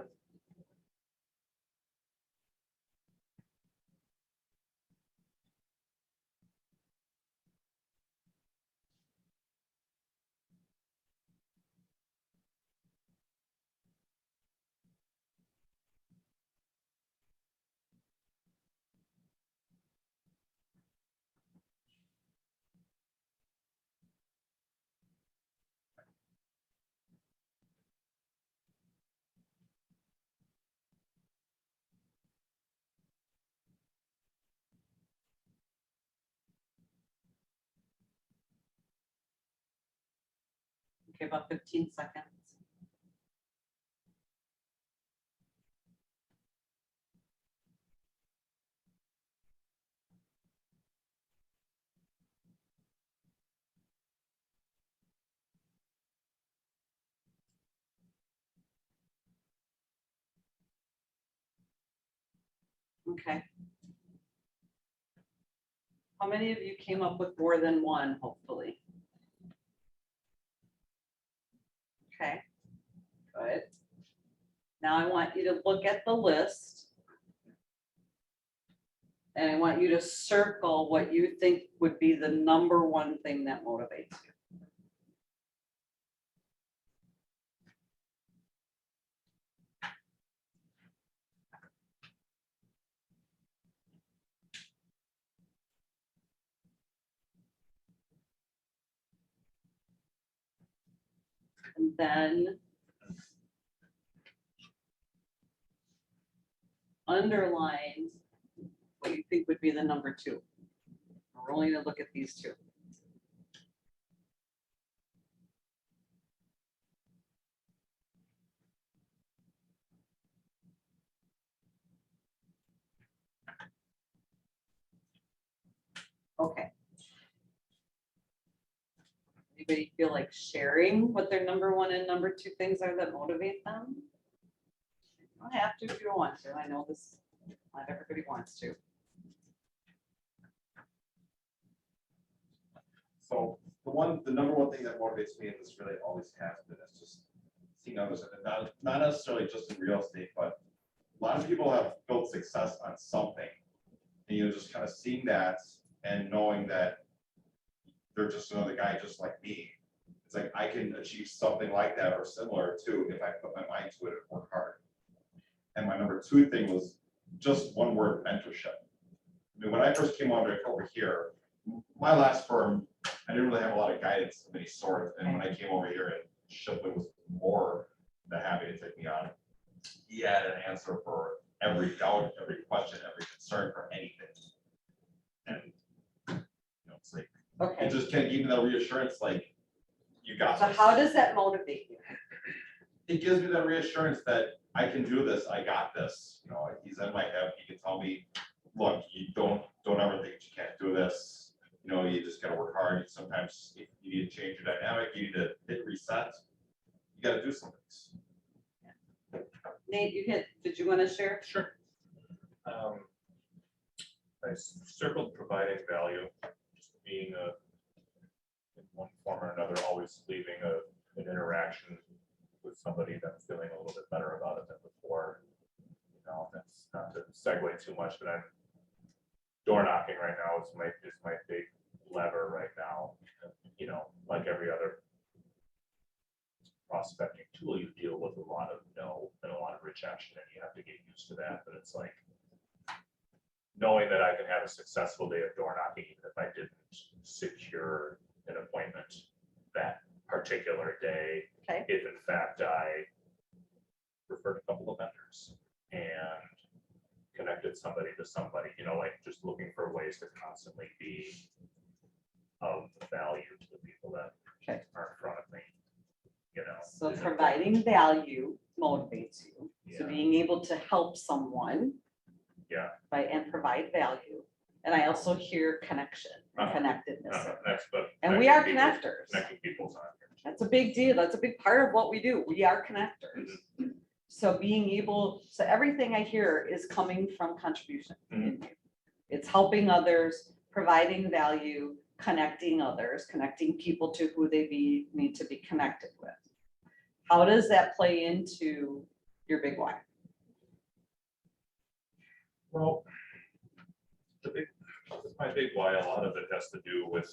Okay, about 15 seconds. Okay. How many of you came up with more than one, hopefully? Okay, good. Now I want you to look at the list. And I want you to circle what you think would be the number one thing that motivates you. And then underline what you think would be the number two. We're only gonna look at these two. Okay. Anybody feel like sharing what their number one and number two things are that motivate them? You don't have to if you don't want to. I know this, not everybody wants to. So the number one thing that motivates me, and this really always has been, is just seeing others, and not necessarily just in real estate, but a lot of people have built success on something. And you're just kind of seeing that and knowing that they're just another guy just like me. It's like I can achieve something like that or similar too if I put my mind to it and work hard. And my number two thing was just one word: mentorship. I mean, when I first came over here, my last firm, I didn't really have a lot of guidance of any sort. And when I came over here, and Shipley was more than happy to take me on. he had an answer for every doubt, every question, every concern for anything. And, it's like, Okay, it just can't give me that reassurance, like, you got so this. how does that motivate you? It gives me that reassurance that I can do this, I got this, he's in my head, he can tell me, look, you don't ever think you can't do this. You just gotta work hard, sometimes if you need to change your dynamic, you need to hit reset, you gotta do some things. Nate, did you want to share? Sure. I circled providing value, just being in one form or another, always leaving an interaction with somebody that's feeling a little bit better about it than before. That's not to segue too much, but I'm door knocking right now is my big lever right now. Like every other prospecting tool, you deal with a lot of no and a lot of rejection, and you have to get used to that. But it's like knowing that I can have a successful day of door knocking, even if I didn't secure an appointment that particular day. Okay. If in fact I referred a couple of vendors and connected somebody to somebody, like just looking for ways to constantly be of value to the people that Okay. are in front of me. So is providing value motivates you. So Yeah. being able to help someone. Yeah. And provide value. And I also hear connection, and Uh-huh. connectedness. That's but And we are connecting people- connectors. Connecting people's on here. That's a big deal. That's a big part of what we do. We are connectors. So so everything I hear is coming from contribution. in you. It's helping others, providing value, connecting others, connecting people to who they need to be connected with. How does that play into your big why? Well, my big why, a lot of it has to do with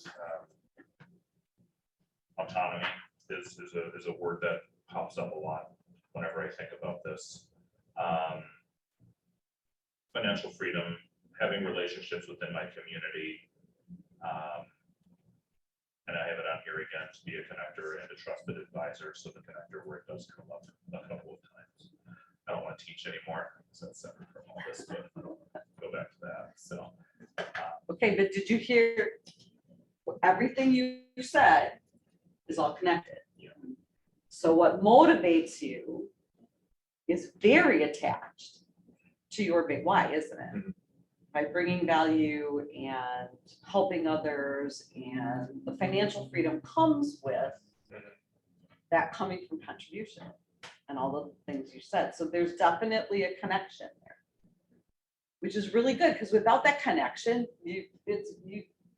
autonomy is a word that pops up a lot whenever I think about this. Financial freedom, having relationships within my community. And I have it on here again, to be a connector and a trusted advisor. So the connector word does come up a couple of times. I don't want to teach anymore, so that's separate from all this, but go back to that. So. Okay, but did you hear everything you said is all connected? Yeah. So what motivates you is very attached to your big why, isn't it? Mhm. By bringing value and helping others, and the financial freedom comes with Mhm. that coming from contribution and all the things you said. So there's definitely a connection there, which is really good, because without that connection,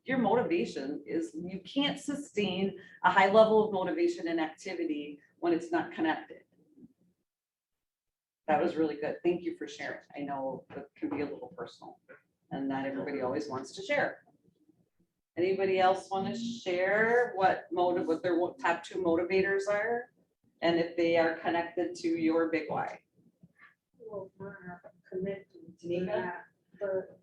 your motivation is, you can't sustain a high level of motivation and activity when it's not connected. That was really good. Thank you for sharing. I know it can be a little personal and not everybody always wants to share. Anybody else want to share what their top 2 motivators are? And if they are connected to your big why? Well, mine are connected to Tanika? that, but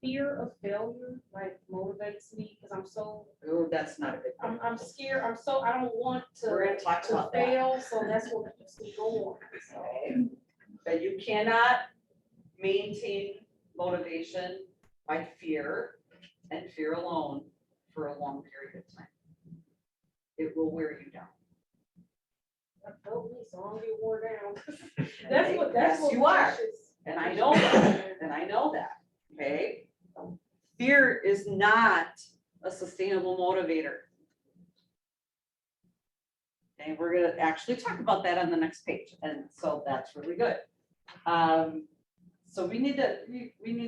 fear of failure like motivates me because I'm so, Oh, that's not a big one. I'm scared, I don't want We're to gonna talk about that. fail, so that's what keeps me going. So, Okay. But you cannot maintain motivation by fear and fear alone for a long period of time. It will wear you down. that felt me, so I'm getting wore down. Yes, That's what you are. pushes. And I know that, and I know that, okay? Fear is not a sustainable motivator. And we're gonna actually talk about that on the next page, and so that's really good. So we need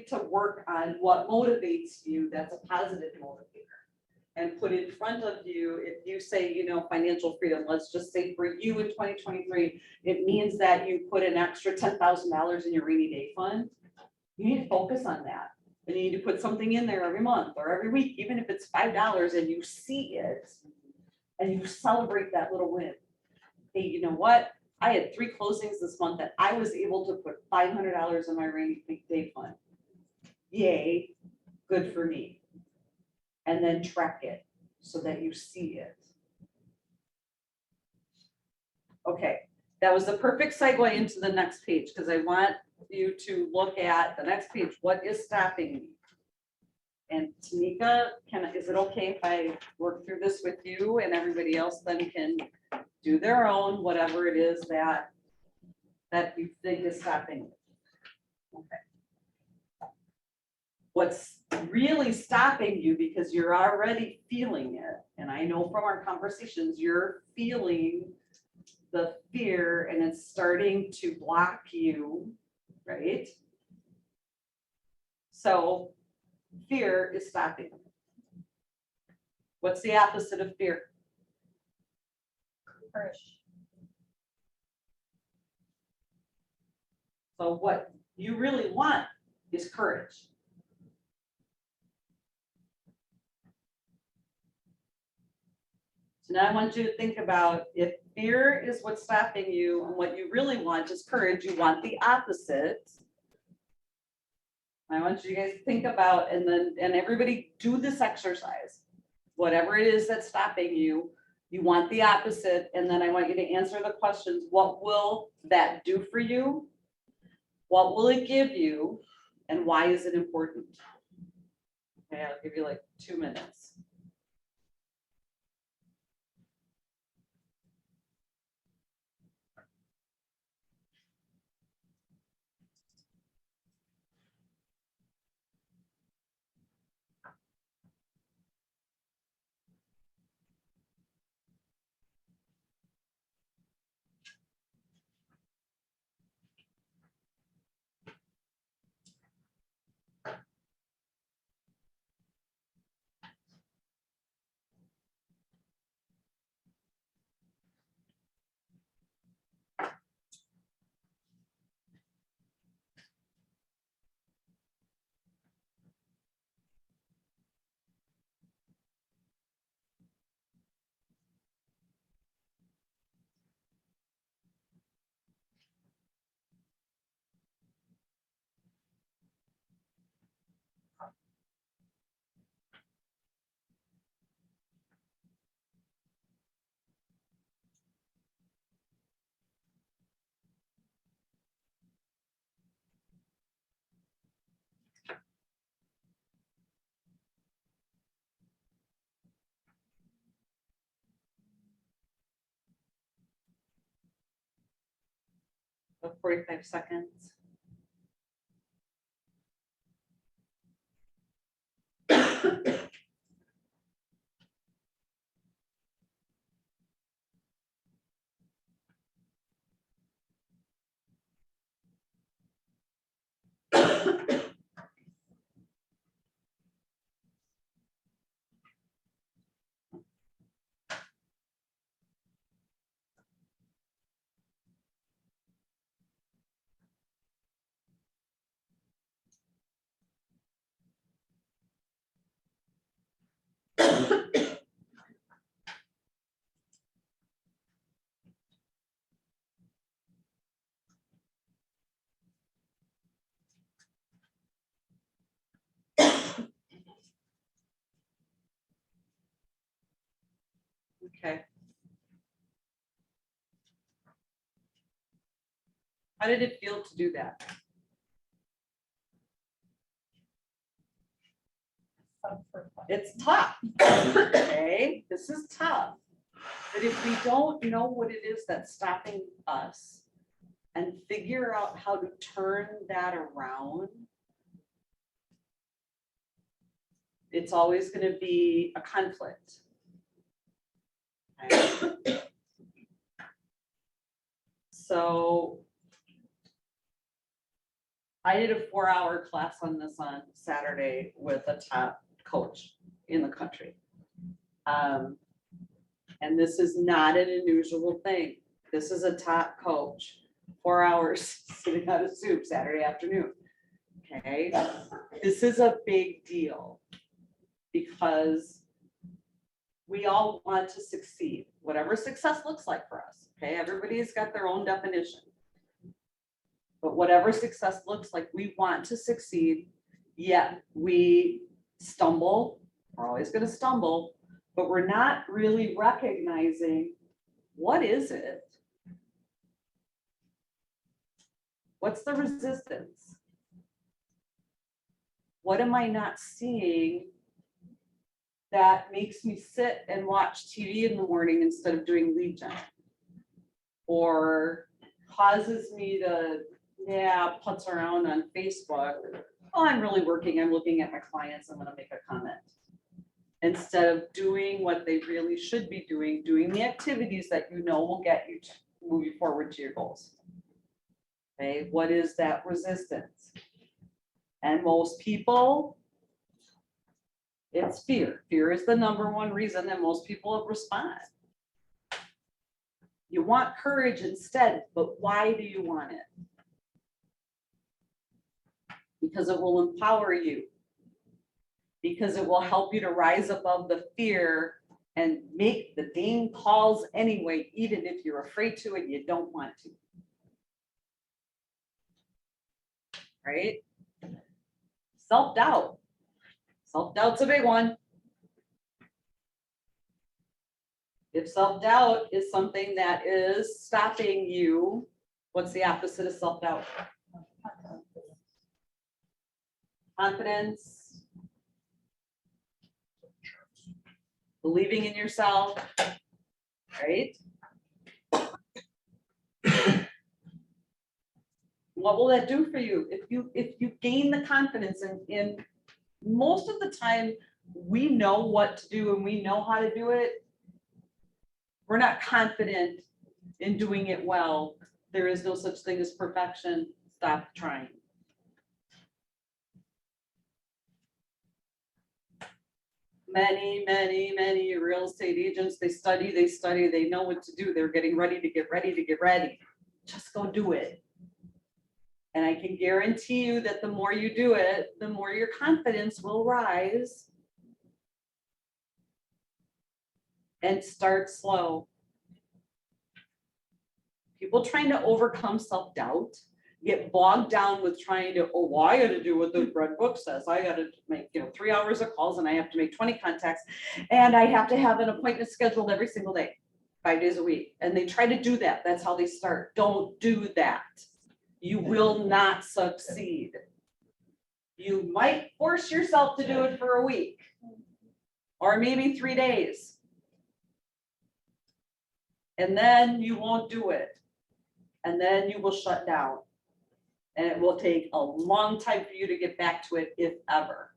to work on what motivates you, that's a positive motivator. And put in front of you, if you say, financial freedom, let's just say for you in 2023, it means that you put an extra $10,000 in your rainy day fund. You need to focus on that. And you need to put something in there every month or every week, even if it's $5 and you see it and you celebrate that little win. Hey, you know what? I had 3 closings this month that I was able to put $500 in my rainy day fund. Yay, good for me. And then track it so that you see it. Okay, that was the perfect segue into the next page, because I want you to look at the next page. What is stopping me? And Tamika, is it okay if I work through this with you and everybody else then can do their own, whatever it is that you think is stopping you? Okay. What's really stopping you, because you're already feeling it, and I know from our conversations, you're feeling the fear and it's starting to block you, right? So fear is stopping. What's the opposite of fear? Courage. So what you really want is courage. So now I want you to think about, if fear is what's stopping you and what you really want is courage, you want the opposite. I want you guys to think about, and everybody do this exercise. Whatever it is that's stopping you, you want the opposite, and then I want you to answer the questions. What will that do for you? What will it give you? And why is it important? Okay, I'll give you like 2 minutes. About 45 seconds. Okay. How did it feel to do that? It's tough. Okay, this is tough. But if we don't know what it is that's stopping us and figure out how to turn that around, it's always going to be a conflict. Okay. So I did a 4-hour class on this on Saturday with a top coach in the country. And this is not an unusual thing. This is a top coach, 4 hours sitting on a soup Saturday afternoon. Okay, this is a big deal because we all want to succeed, whatever success looks like for us. Okay, everybody's got their own definition. But whatever success looks like, we want to succeed, yet we stumble. We're always going to stumble, but we're not really recognizing what is it What's the resistance? What am I not seeing that makes me sit and watch TV in the morning instead of doing lead gen? Or causes me to, putz around on Facebook. Oh, I'm really working, I'm looking at my clients, I'm gonna make a comment. Instead of doing what they really should be doing the activities that you know will get you to move you forward to your goals. Okay, what is that resistance? And most people, it's fear. Fear is the number one reason that most people respond. You want courage instead, but why do you want it? Because it will empower you. Because it will help you to rise above the fear and make the dang calls anyway, even if you're afraid to and you don't want to. Right? Self-doubt. Self-doubt's a big one. If self-doubt is something that is stopping you, what's the opposite of self-doubt? Confidence. Believing in yourself, right? What will that do for you? If you gain the confidence in most of the time, we know what to do and we know how to do it. We're not confident in doing it well. There is no such thing as perfection. Stop trying. Many real estate agents, they study, they know what to do. They're getting ready to get ready. Just go do it. And I can guarantee you that the more you do it, the more your confidence will rise. And start slow. People trying to overcome self-doubt get bogged down with trying to, oh, well, I gotta do what the red book says. I gotta make, 3 hours of calls and I have to make 20 contacts and I have to have an appointment scheduled every single day, 5 days a week. And they try to do that. That's how they start. Don't do that. You will not succeed. You might force yourself to do it for a week or maybe 3 days. And then you won't do it. And then you will shut down. And it will take a long time for you to get back to it, if ever.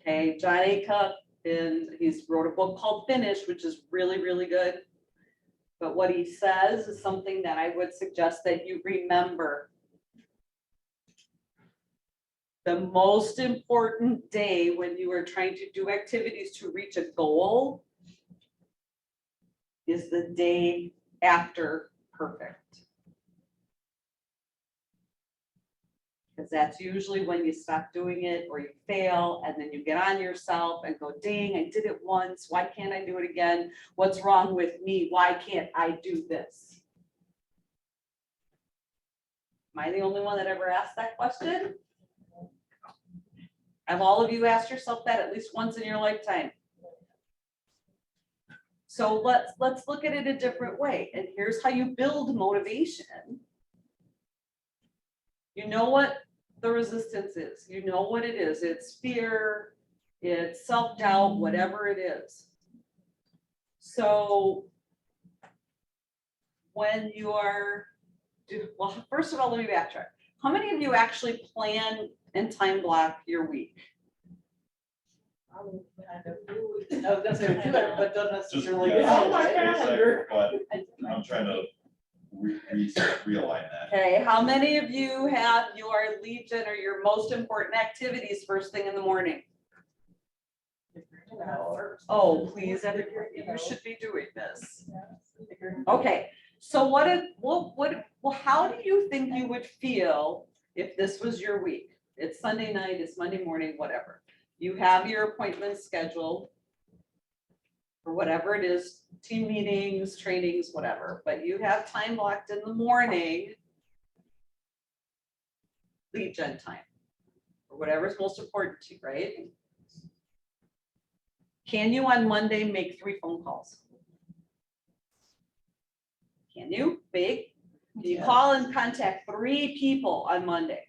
Okay, John Acuff, he's wrote a book called Finish, which is really, really good. But what he says is something that I would suggest that you remember. The most important day when you are trying to do activities to reach a goal is the day after perfect. Because that's usually when you stop doing it or you fail and then you get on yourself and go, dang, I did it once. Why can't I do it again? What's wrong with me? Why can't I do this? Am I the only one that ever asked that question? Have all of you asked yourself that at least once in your lifetime? So let's look at it a different way. And here's how you build motivation. You know what the resistance is. You know what it is. It's fear, it's self-doubt, whatever it is. So when you are, well, first of all, let me backtrack. How many of you actually plan and time block your week? I was gonna say, we do that, but don't Just, necessarily. yeah, Oh, my just a calendar. second, but I'm trying to realign that. Okay, how many of you have your Legion or your most important activities first thing in the morning? Oh, please, everybody, you should be doing this. Okay, so how do you think you would feel if this was your week? It's Sunday night, it's Monday morning, whatever. You have your appointments scheduled for whatever it is, team meetings, trainings, whatever, but you have time blocked in the morning, lead gen time, or whatever's most important to you, right? Can you on Monday make 3 phone calls? Can you? Big? You call and contact 3 people on Monday.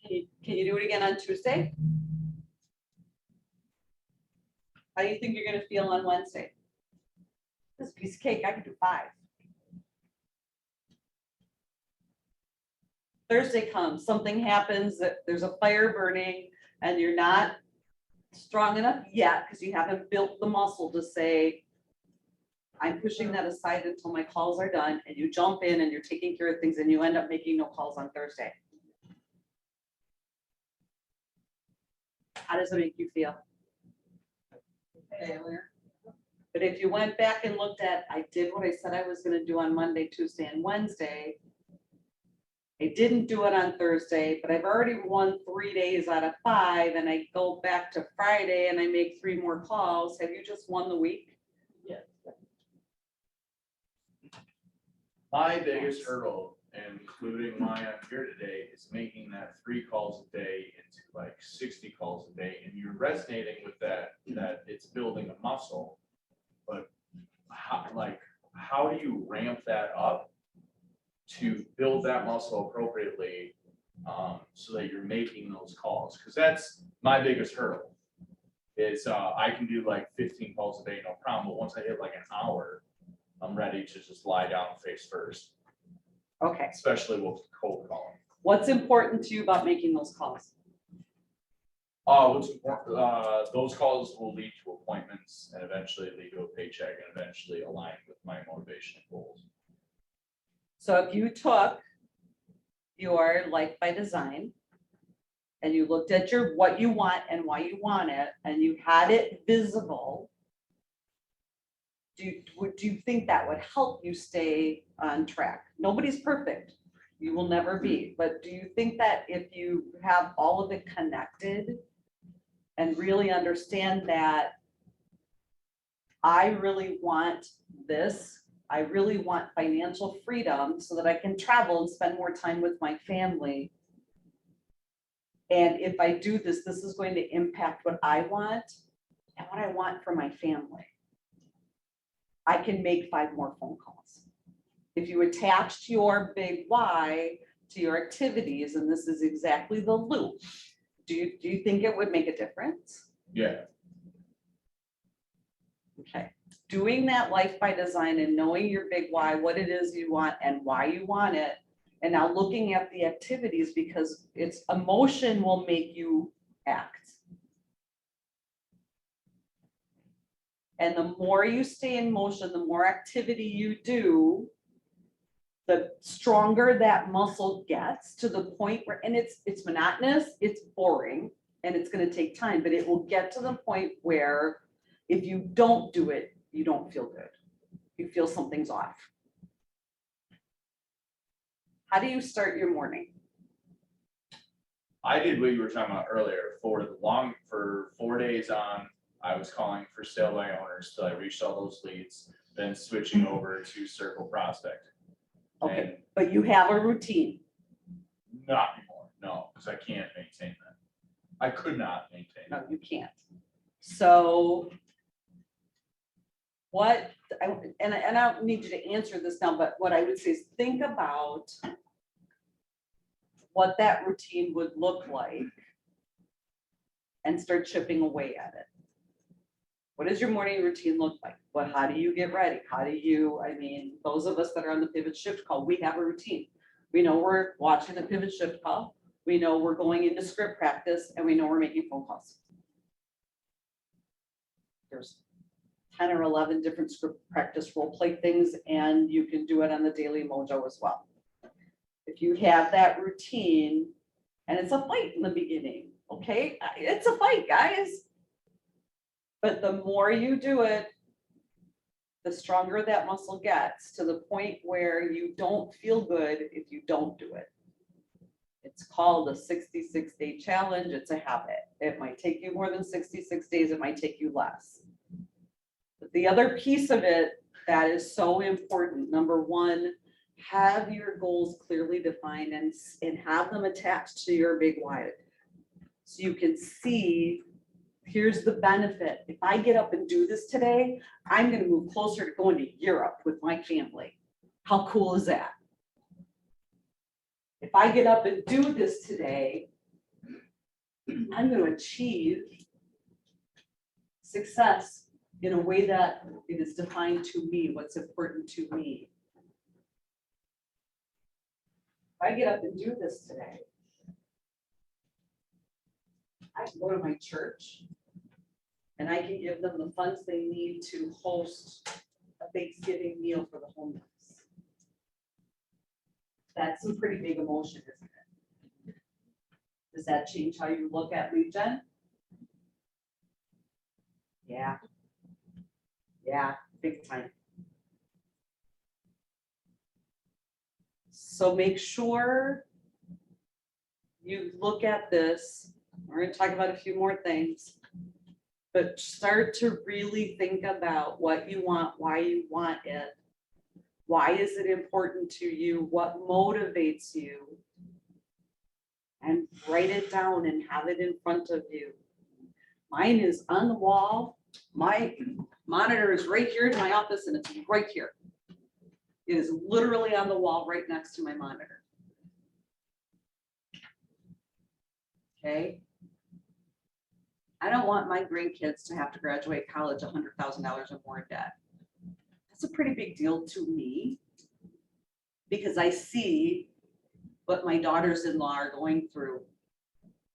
Can you do it again on Tuesday? How do you think you're gonna feel on Wednesday? This piece of cake, I could do 5. Thursday comes, something happens, that there's a fire burning and you're not strong enough yet because you haven't built the muscle to say, I'm pushing that aside until my calls are done, and you jump in and you're taking care of things and you end up making no calls on Thursday. How does it make you feel? Failure. But if you went back and looked at, I did what I said I was gonna do on Monday, Tuesday, and Wednesday. I didn't do it on Thursday, but I've already won 3 days out of 5, and I go back to Friday and I make 3 more calls. Have you just won the week? Yes. My biggest hurdle, including why I'm here today, is making that 3 calls a day into like 60 calls a day. And you're resonating with that it's building a muscle. But how do you ramp that up to build that muscle appropriately, so that you're making those calls? Because that's my biggest hurdle. Is I can do like 15 calls a day, no problem. But once I hit like an hour, I'm ready to just lie down face first, Okay, especially with cold calling. what's important to you about making those calls? What's important, those calls will lead to appointments and eventually lead to a paycheck and eventually align with my motivation and goals. So if you took your life by design and you looked at what you want and why you want it, and you had it visible, do you think that would help you stay on track? Nobody's perfect. You will never be. But do you think that if you have all of it connected and really understand that I really want this, I really want financial freedom so that I can travel and spend more time with my family. And if I do this, this is going to impact what I want and what I want for my family. I can make 5 more phone calls. If you attached your big why to your activities, and this is exactly the loop, do you think it would make a difference? Yeah. Okay, doing that life by design and knowing your big why, what it is you want and why you want it, and now looking at the activities, because it's emotion will make you act. And the more you stay in motion, the more activity you do, the stronger that muscle gets, to the point where, and it's monotonous, it's boring, and it's gonna take time, but it will get to the point where if you don't do it, you don't feel good. You feel something's off. How do you start your morning? I did what you were talking about earlier. For 4 days on, I was calling for sale by owners till I reached all those leads, then switching over to circle prospect. Okay, And but you have a routine. not anymore, no, because I can't maintain that. I could not maintain No, that. you can't. So what, and I don't need you to answer this now, but what I would say is think about what that routine would look like and start chipping away at it. What does your morning routine look like? How do you get ready? How do you, those of us that are on the pivot shift call, we have a routine. We know we're watching the pivot shift call. We know we're going into script practice, and we know we're making phone calls. There's 10 or 11 different script practice role play things, and you can do it on the Daily Mojo as well. If you have that routine, and it's a fight in the beginning, okay? It's a fight, guys. But the more you do it, the stronger that muscle gets, to the point where you don't feel good if you don't do it. It's called a 66-day challenge. It's a habit. It might take you more than 66 days. It might take you less. But the other piece of it that is so important, number 1, have your goals clearly defined and have them attached to your big why. So you can see, here's the benefit. If I get up and do this today, I'm gonna move closer to going to Europe with my family. How cool is that? If I get up and do this today, I'm gonna achieve success in a way that it is defined to me, what's important to me. If I get up and do this today, I can go to my church and I can give them the funds they need to host a Thanksgiving meal for the homeless. That's some pretty big emotion, isn't it? Does that change how you look at lead gen? Yeah. Yeah, big time. So make sure you look at this. We're gonna talk about a few more things. But start to really think about what you want, why you want it. Why is it important to you? What motivates you? And write it down and have it in front of you. Mine is on the wall. My monitor is right here in my office and it's right here. It is literally on the wall right next to my monitor. Okay. I don't want my grandkids to have to graduate college $100,000 or more in debt. That's a pretty big deal to me because I see what my daughters-in-law are going through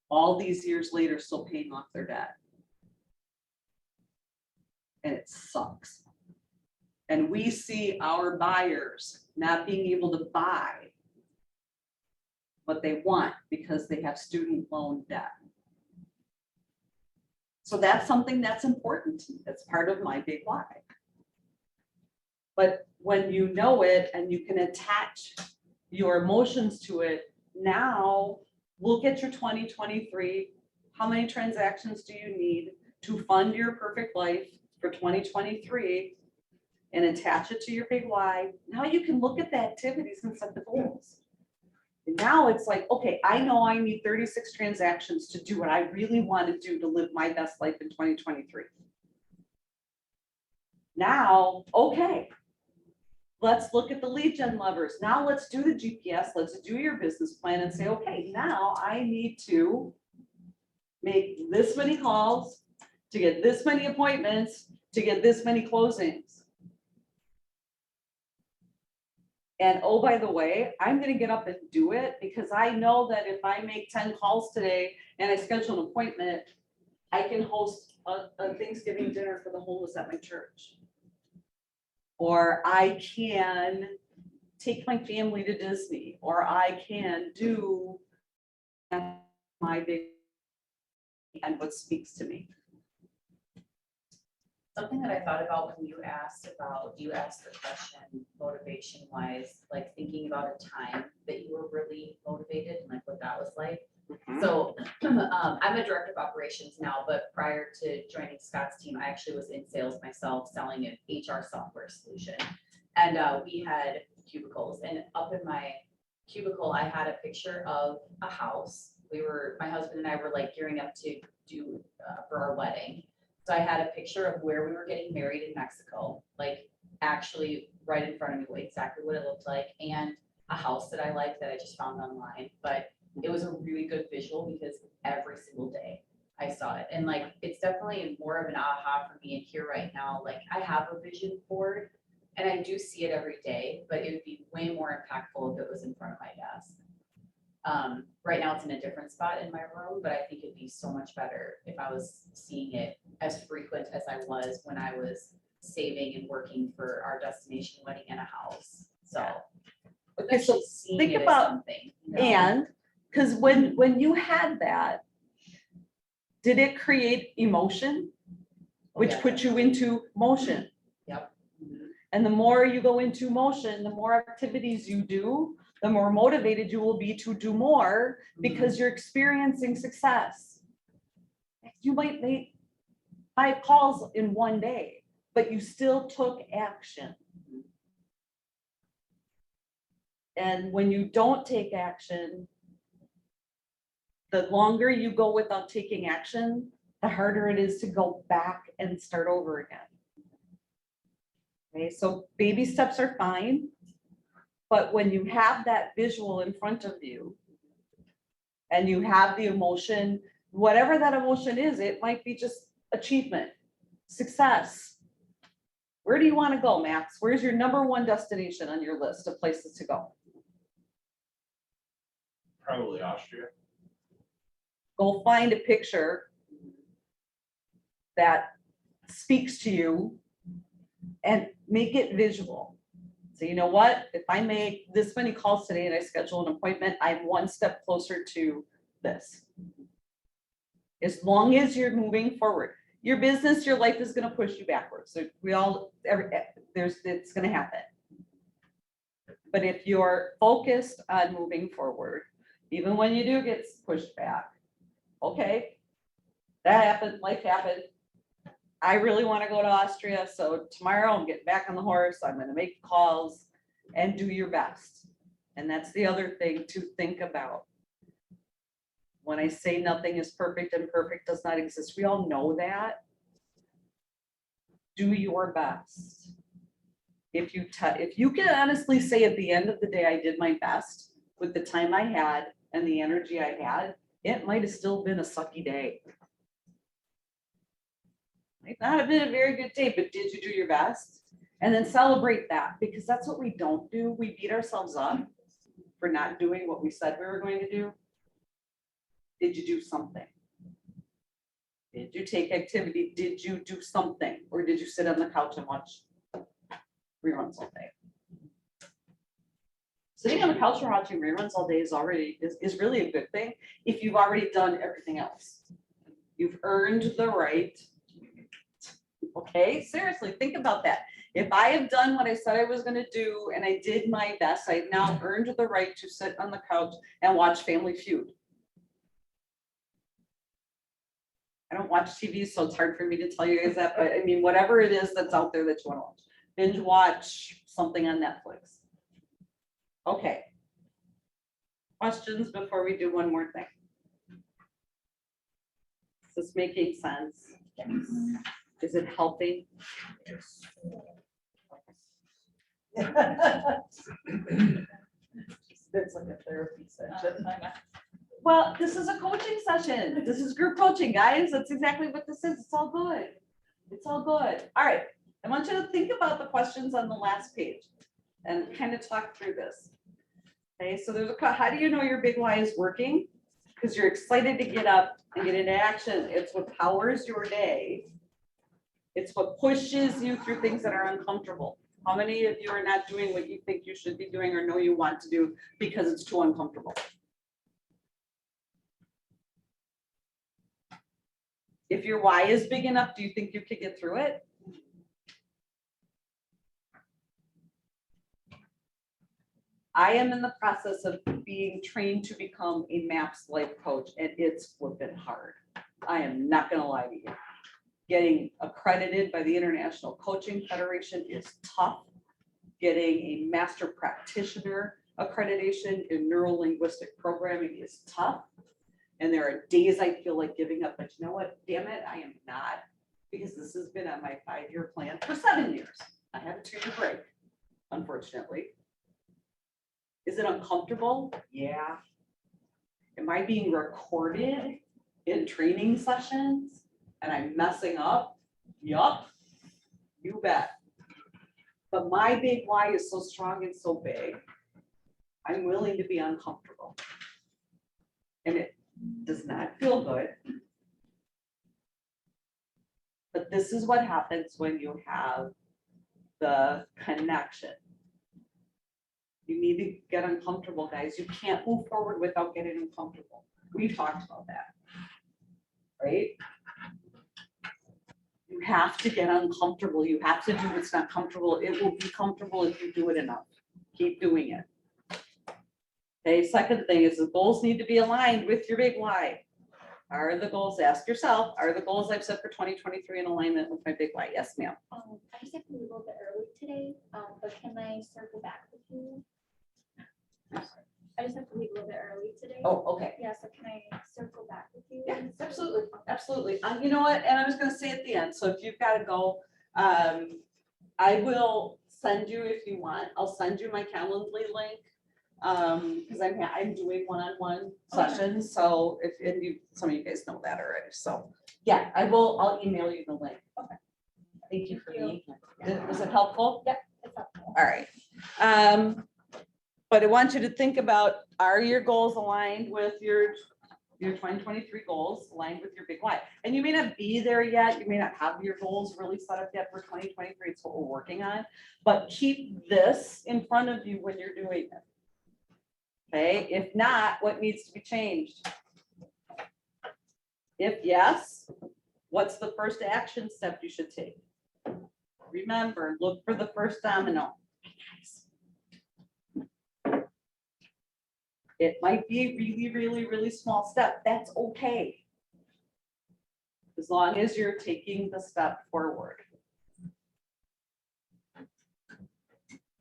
all these years later, still paying off their debt. And it sucks. And we see our buyers not being able to buy what they want because they have student loan debt. So that's something that's important to me. That's part of my big why. But when you know it and you can attach your emotions to it, now look at your 2023. How many transactions do you need to fund your perfect life for 2023 and attach it to your big why? Now you can look at the activities and set the goals. And now it's like, okay, I know I need 36 transactions to do what I really want to do to live my best life in 2023. Now, okay, let's look at the lead gen levers. Now let's do the GPS, let's do your business plan and say, okay, now I need to make this many calls to get this many appointments, to get this many closings. And oh, by the way, I'm gonna get up and do it because I know that if I make 10 calls today and I schedule an appointment, I can host a Thanksgiving dinner for the homeless at my church. Or I can take my family to Disney, or I can do my big and what speaks to me. Something that I thought about when you asked the question motivation wise, like thinking about a time that you were really motivated and like what that was like. So I'm a director of operations now, but prior to joining Scott's team, I actually was in sales myself, selling an HR software solution. And we had cubicles, and up in my cubicle, I had a picture of a house. My husband and I were like gearing up to do for our wedding. So I had a picture of where we were getting married in Mexico, like actually right in front of me, exactly what it looked like, and a house that I liked that I just found online. But it was a really good visual because every single day I saw it. And like, it's definitely more of an aha for me. And here right now, like I have a vision board and I do see it every day, but it would be way more impactful if it was in front of my desk. Right now it's in a different spot in my room, but I think it'd be so much better if I was seeing it as frequent as I was when I was saving and working for our destination wedding and a house. So Okay, so actually seeing think it as about, something, you know? and because when you had that, did it create emotion? Which yeah. put you into motion. Yep. And the more you go into motion, the more activities you do, the more motivated you will be to do more because you're experiencing success. You might make 5 calls in one day, but you still took action. And when you don't take action, the longer you go without taking action, the harder it is to go back and start over again. Okay, so baby steps are fine, but when you have that visual in front of you and you have the emotion, whatever that emotion is, it might be just achievement, success. Where do you want to go, Max? Where's your number one destination on your list of places to go? Probably Austria. Go find a picture that speaks to you and make it visual. So you know what? If I make this many calls today and I schedule an appointment, I'm one step closer to this. As long as you're moving forward, your business, your life is going to push you backwards. So it's going to happen. But if you're focused on moving forward, even when you do get pushed back, okay, that happened, life happened. I really want to go to Austria, so tomorrow I'm getting back on the horse. I'm going to make calls and do your best. And that's the other thing to think about. When I say nothing is perfect and perfect does not exist, we all know that. Do your best. If you can honestly say at the end of the day, I did my best with the time I had and the energy I had, it might have still been a sucky day. Might not have been a very good day, but did you do your best? And then celebrate that, because that's what we don't do. We beat ourselves up for not doing what we said we were going to do. Did you do something? Did you take activity? Did you do something? Or did you sit on the couch and watch reruns all day? Sitting on the couch and watching reruns all day is really a good thing if you've already done everything else. You've earned the right. Okay, seriously, think about that. If I have done what I said I was going to do and I did my best, I've now earned the right to sit on the couch and watch Family Feud. I don't watch TV, so it's hard for me to tell you guys that, but I mean, whatever it is that's out there that you want to watch, binge watch something on Netflix. Okay. Questions before we do one more thing? Is this making sense? Yes. Is it helping? Yes. It's like a therapy session. Well, this is a coaching session. This is group coaching, guys. That's exactly what this is. It's all good. It's all good. All right. I want you to think about the questions on the last page and kind of talk through this. Okay, so there's how do you know your big why is working? Because you're excited to get up and get into action. It's what powers your day. It's what pushes you through things that are uncomfortable. How many of you are not doing what you think you should be doing or know you want to do because it's too uncomfortable? If your why is big enough, do you think you could get through it? I am in the process of being trained to become a MAPS life coach, and it's flipping hard. I am not going to lie to you. Getting accredited by the International Coaching Federation is tough. Getting a master practitioner accreditation in neuro-linguistic programming is tough. And there are days I feel like giving up, but you know what? Damn it, I am not, because this has been on my 5-year plan for 7 years. I have a 2-year break, unfortunately. Is it uncomfortable? Yeah. Am I being recorded in training sessions and I'm messing up? Yup, you bet. But my big why is so strong and so big, I'm willing to be uncomfortable. And it does not feel good. But this is what happens when you have the connection. You need to get uncomfortable, guys. You can't move forward without getting uncomfortable. We've talked about that, right? You have to get uncomfortable. You have to do what's not comfortable. It will be comfortable if you do it enough. Keep doing it. Okay, second thing is the goals need to be aligned with your big why. Are the goals, ask yourself, are the goals I've set for 2023 in alignment with my big why? Yes, ma'am. I just have to leave a little bit early today, but can I circle back with you? I just have to leave a little bit early today. Oh, okay. Yeah, so can I circle back with you? Yeah, absolutely, absolutely. You know what, and I was gonna say at the end, so if you've gotta go, I will send you if you want, I'll send you my Calendly link. Cause I'm doing one-on-one sessions, so if, and you, some of you guys know that already, so, yeah, I'll email you the link. Okay. Thank you for being here. Was it helpful? Yep. It's helpful. All right. But I want you to think about, are your goals aligned with your 2023 goals, aligned with your big why? And you may not be there yet, you may not have your goals really set up yet for 2023, it's what we're working on. But keep this in front of you when you're doing it. Okay, if not, what needs to be changed? If yes, what's the first action step you should take? Remember, look for the first domino. It might be a really, really, really small step. That's okay. As long as you're taking the step forward.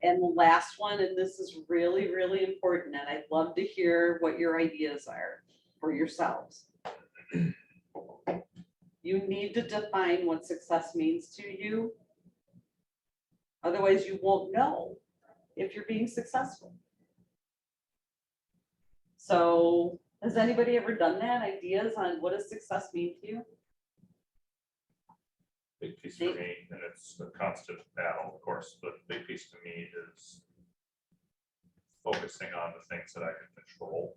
And the last one, and this is really, really important, and I'd love to hear what your ideas are for yourselves. You need to define what success means to you. Otherwise, you won't know if you're being successful. So has anybody ever done that? Ideas on what does success mean to you? Big piece for me, and it's a constant battle, of course, but big piece to me is focusing on the things that I can control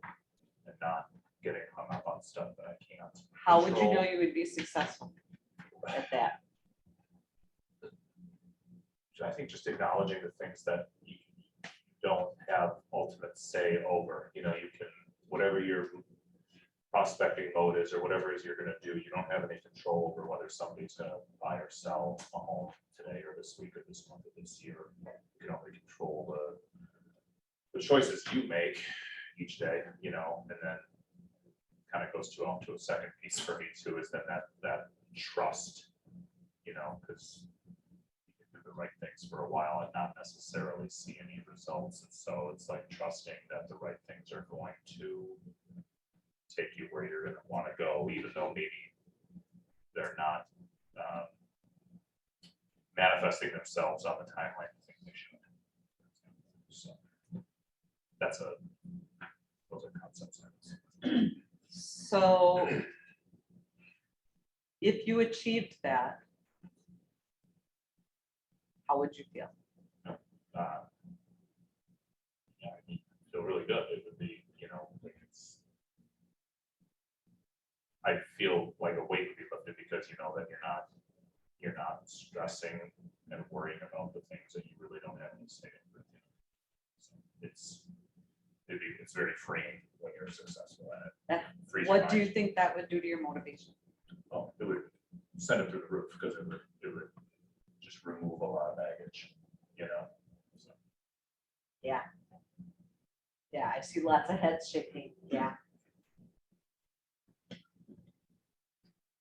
and not getting hung up on stuff that I can't. How would you know control. you would be successful at that? I think just acknowledging the things that you don't have ultimate say over, you know, you can, whatever your prospecting mode is, or whatever it is you're gonna do, you don't have any control over whether somebody's gonna buy or sell a home today or this week or this month or this year. You can only control the choices you make each day, you know, and then kind of goes to a second piece for me too, is then that trust, you know, because you can do the right things for a while and not necessarily see any results. And so it's like trusting that the right things are going to take you where you're gonna want to go, even though maybe they're not manifesting themselves on the timeline you think they should. So those are concepts. So if you achieved that, how would you feel? Yeah, I feel really good. It would be, you know, like I feel like a weight would be lifted because you know that you're not stressing and worrying about the things that you really don't have any say in. So it's very freeing when you're successful at it. Frees your What do you mind. think that would do to your motivation? Well, it would send it through the roof because it would just remove a lot of baggage, you know. So, Yeah. Yeah, I see lots of heads shaking. Yeah.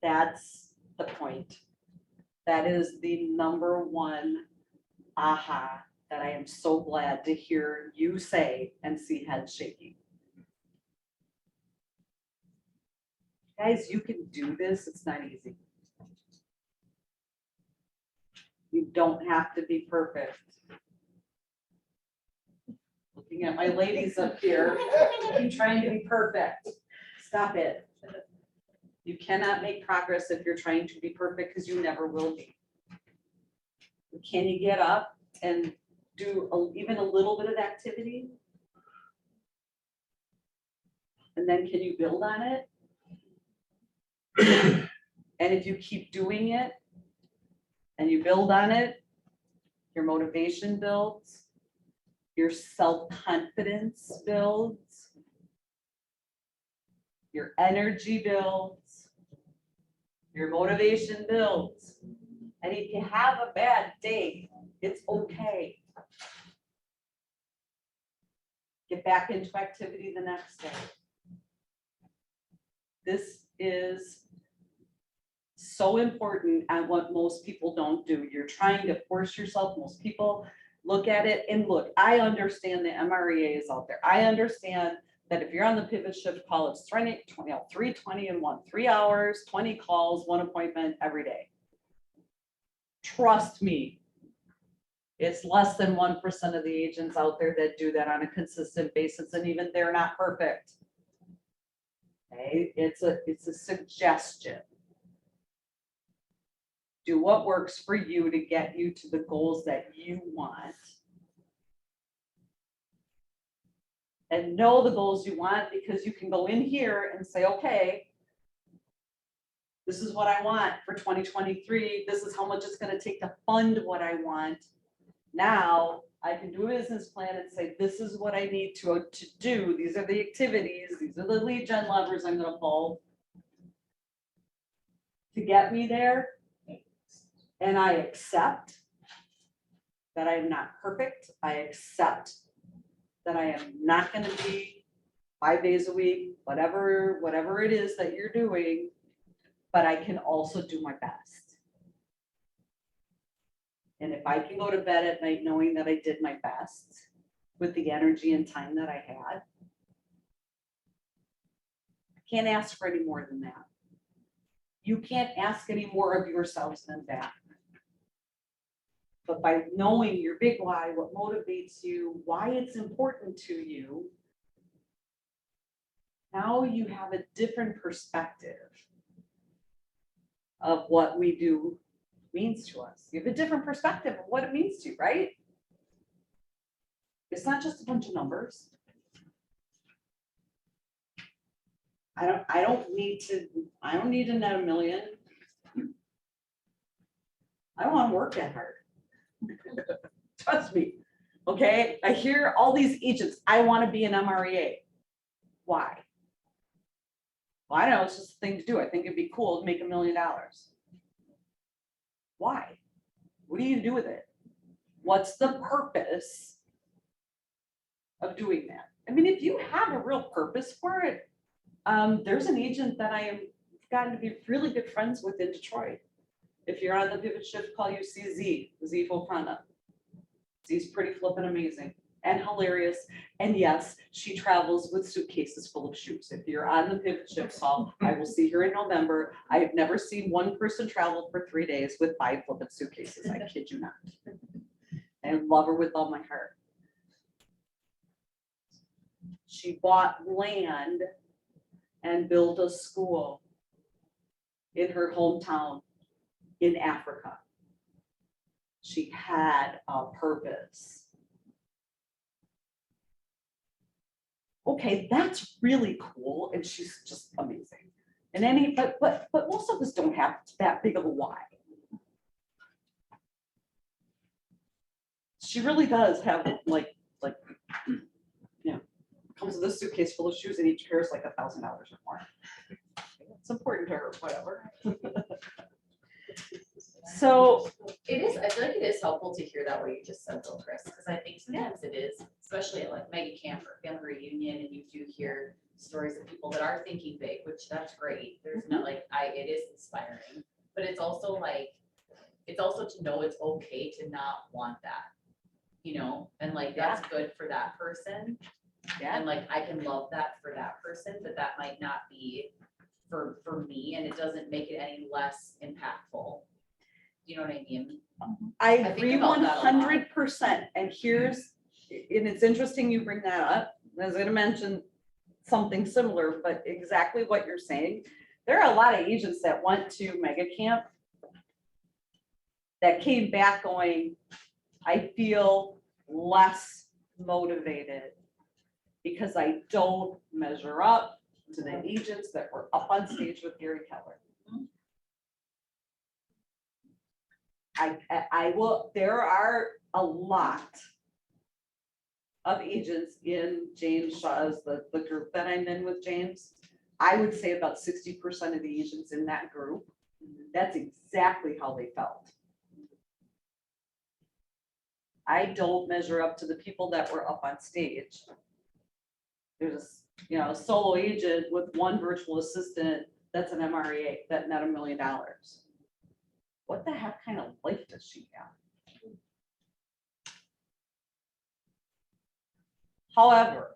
That's the point. That is the number one aha that I am so glad to hear you say and see heads shaking. Guys, you can do this. It's not easy. You don't have to be perfect. Looking at my ladies up here, keep trying to be perfect. Stop it. You cannot make progress if you're trying to be perfect because you never will be. Can you get up and do even a little bit of activity? And then can you build on it? And if you keep doing it and you build on it, your motivation builds, your self-confidence builds, your energy builds, your motivation builds. And if you have a bad day, it's okay. Get back into activity the next day. This is so important and what most people don't do. You're trying to force yourself. Most people look at it and look, I understand the MREA is out there. I understand that if you're on the pivot shift call, it's 320 and 3 hours, 20 calls, 1 appointment every day. Trust me. It's less than 1% of the agents out there that do that on a consistent basis, and even they're not perfect. Okay, it's a suggestion. Do what works for you to get you to the goals that you want. And know the goals you want, because you can go in here and say, okay, this is what I want for 2023. This is how much it's going to take to fund what I want. Now I can do a business plan and say, this is what I need to do. These are the activities. These are the lead gen levers I'm going to pull to get me there. And I accept that I am not perfect. I accept that I am not going to be 5 days a week, whatever it is that you're doing, but I can also do my best. And if I can go to bed at night knowing that I did my best with the energy and time that I had, I can't ask for any more than that. You can't ask any more of yourselves than that. But by knowing your big why, what motivates you, why it's important to you, now you have a different perspective of what we do means to us. You have a different perspective of what it means to you, right? It's not just a bunch of numbers. I don't need to net $1 million. I don't want to work that hard. Trust me. Okay. I hear all these agents. I want to be an MREA. Why? Well, I know it's just a thing to do. I think it'd be cool to make $1 million. Why? What do you do with it? What's the purpose of doing that? I mean, if you have a real purpose for it, there's an agent that I have gotten to be really good friends with in Detroit. If you're on the pivot shift call, you see Z Fofana. Z's pretty flippin' amazing and hilarious. And yes, she travels with suitcases full of shoes. If you're on the pivot shift call, I will see her in November. I have never seen one person travel for 3 days with 5 flippin' suitcases. I kid you not. I love her with all my heart. She bought land and built a school in her hometown in Africa. She had a purpose. Okay, that's really cool, and she's just amazing. And but most of us don't have that big of a why. She really does have like comes with a suitcase full of shoes, and each pair is like $1,000 or more. It's important to her, whatever. So It is, I feel like it is helpful to hear that what you just said though, Chris, because I think sometimes it is, especially at like mega camp or family reunion, and you do hear stories of people that are thinking big, which that's great. There's not like, it is inspiring, but it's also like, it's also to know it's okay to not want that, you know, and like, that's good for that person. yeah, And like, I can love that for that person, but that might not be for me, and it doesn't make it any less impactful. You know what I mean? I think agree about that a lot. 100%. And it's interesting you bring that up. I was gonna mention something similar, but exactly what you're saying. There are a lot of agents that went to mega camp that came back going, I feel less motivated because I don't measure up to the agents that were up on stage with Gary Keller. I will, there are a lot of agents in James Shaw's, the group that I'm in with James. I would say about 60% of the agents in that group, that's exactly how they felt. I don't measure up to the people that were up on stage. There's a solo agent with one virtual assistant that's an MREA that net $1 million. What the heck kind of life does she have? However,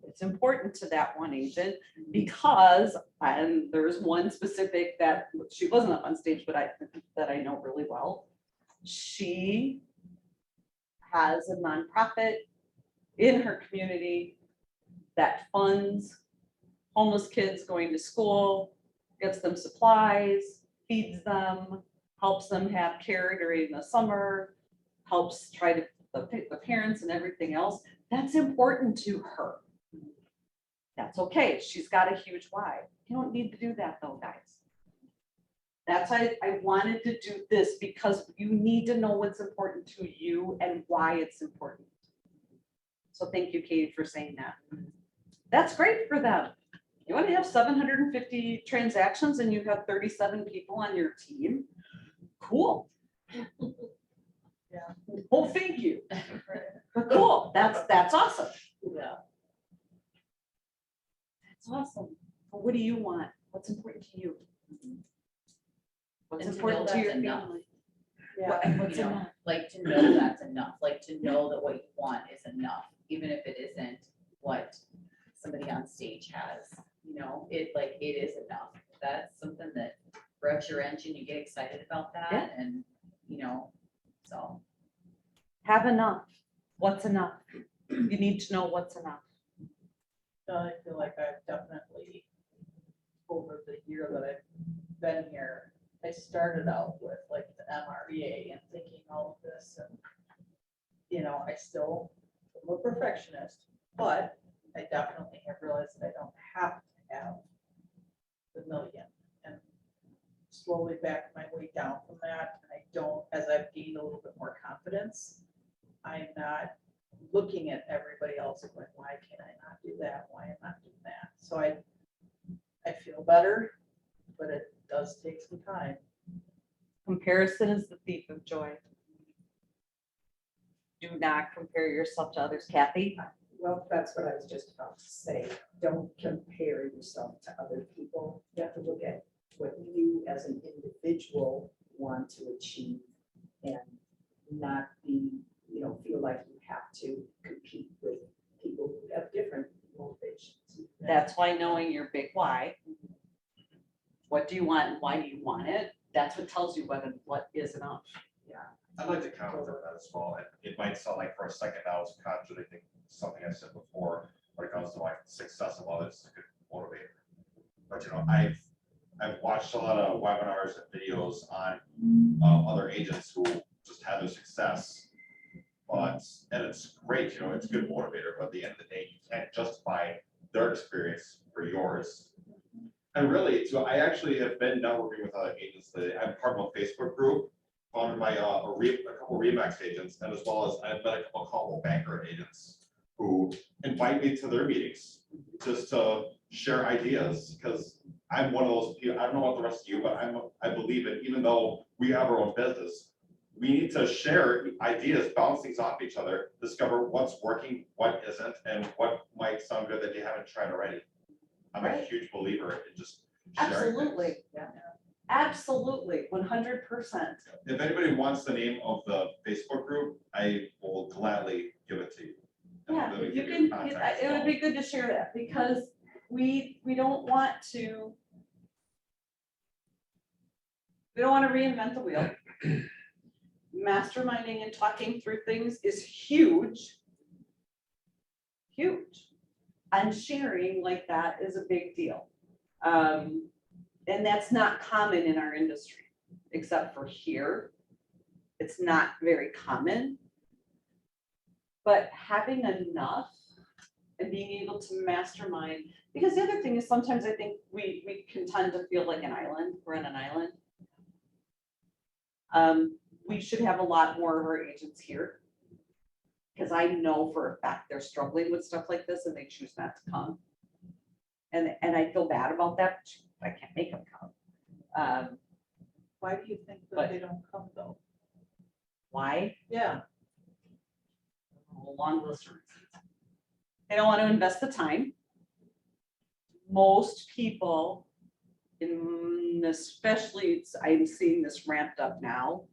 it's important to that one agent because, and there's one specific that she wasn't up on stage, but that I know really well. She has a nonprofit in her community that funds homeless kids going to school, gets them supplies, feeds them, helps them have care during the summer, helps try to, the parents and everything else. That's important to her. That's okay. She's got a huge why. You don't need to do that though, guys. That's why I wanted to do this, because you need to know what's important to you and why it's important. So thank you, Katie, for saying that. That's great for them. You want to have 750 transactions and you have 37 people on your team? Cool. Yeah. Well, thank you. But cool, that's awesome. Yeah. That's awesome. But what do you want? What's important to you? What's And to important know to your that's enough. family? Yeah. What's You know, enough? like to know that's enough, like to know that what you want is enough, even if it isn't what somebody on stage has, you know, it is enough. That's something that revs your engine, you get excited about Yeah. that and, you know, so. Have enough. What's enough? You need to know what's enough. I feel like I've definitely, over the year that I've been here, I started out with like the MREA and thinking all of this and, you know, I still am a perfectionist, but I definitely have realized that I don't have to have the million and slowly back my way down from that. And I don't, as I've gained a little bit more confidence, I'm not looking at everybody else and going, why can I not do that? Why am I not doing that? So I feel better, but it does take some time. Comparison is the thief of joy. Do not compare yourself to others. Kathy? Well, that's what I was just about to say. Don't compare yourself to other people. You have to look at what you as an individual want to achieve and not be, you know, feel like you have to compete with people who have different motivations. That's why knowing your big why. What do you want and why do you want it? That's what tells you what is enough. I'd like to comment on that as well. It might sound like for a second now it's contradicting something I said before when it comes to like success of others, it's a good motivator. But you know, I've watched a lot of webinars and videos on other agents who just had their success. But, and it's great, you know, it's a good motivator, but at the end of the day, you can't justify their experience for yours. And really, so I actually have been networking with other agents that I'm part of a Facebook group founded by a couple Remax agents, and as well as I've met a couple Coldwell Banker agents who invite me to their meetings just to share ideas, because I'm one of those people, I don't know about the rest of you, but I believe it, even though we have our own business, we need to share ideas, bounce things off each other, discover what's working, what isn't, and what might sound good that you haven't tried already. I'm a Right. huge believer in just sharing things. Absolutely. Absolutely, 100%. If anybody wants the name of the Facebook group, I will gladly give it to you. And Yeah, let me if you give can, contact as it would well. be good to share that because we don't want to. We don't want to reinvent the wheel. Masterminding and talking through things is huge. Huge. And sharing like that is a big deal. And that's not common in our industry, except for here. It's not very common. But having enough and being able to mastermind, because the other thing is sometimes I think we can tend to feel like an island, we're on an island. We should have a lot more of our agents here. Because I know for a fact they're struggling with stuff like this and they choose not to come. And I feel bad about that, but I can't make them come. Why do you think But- that they don't come though? Why? Yeah, A long list of reasons. They don't want to invest the time. Most people, especially I'm seeing this ramped up now.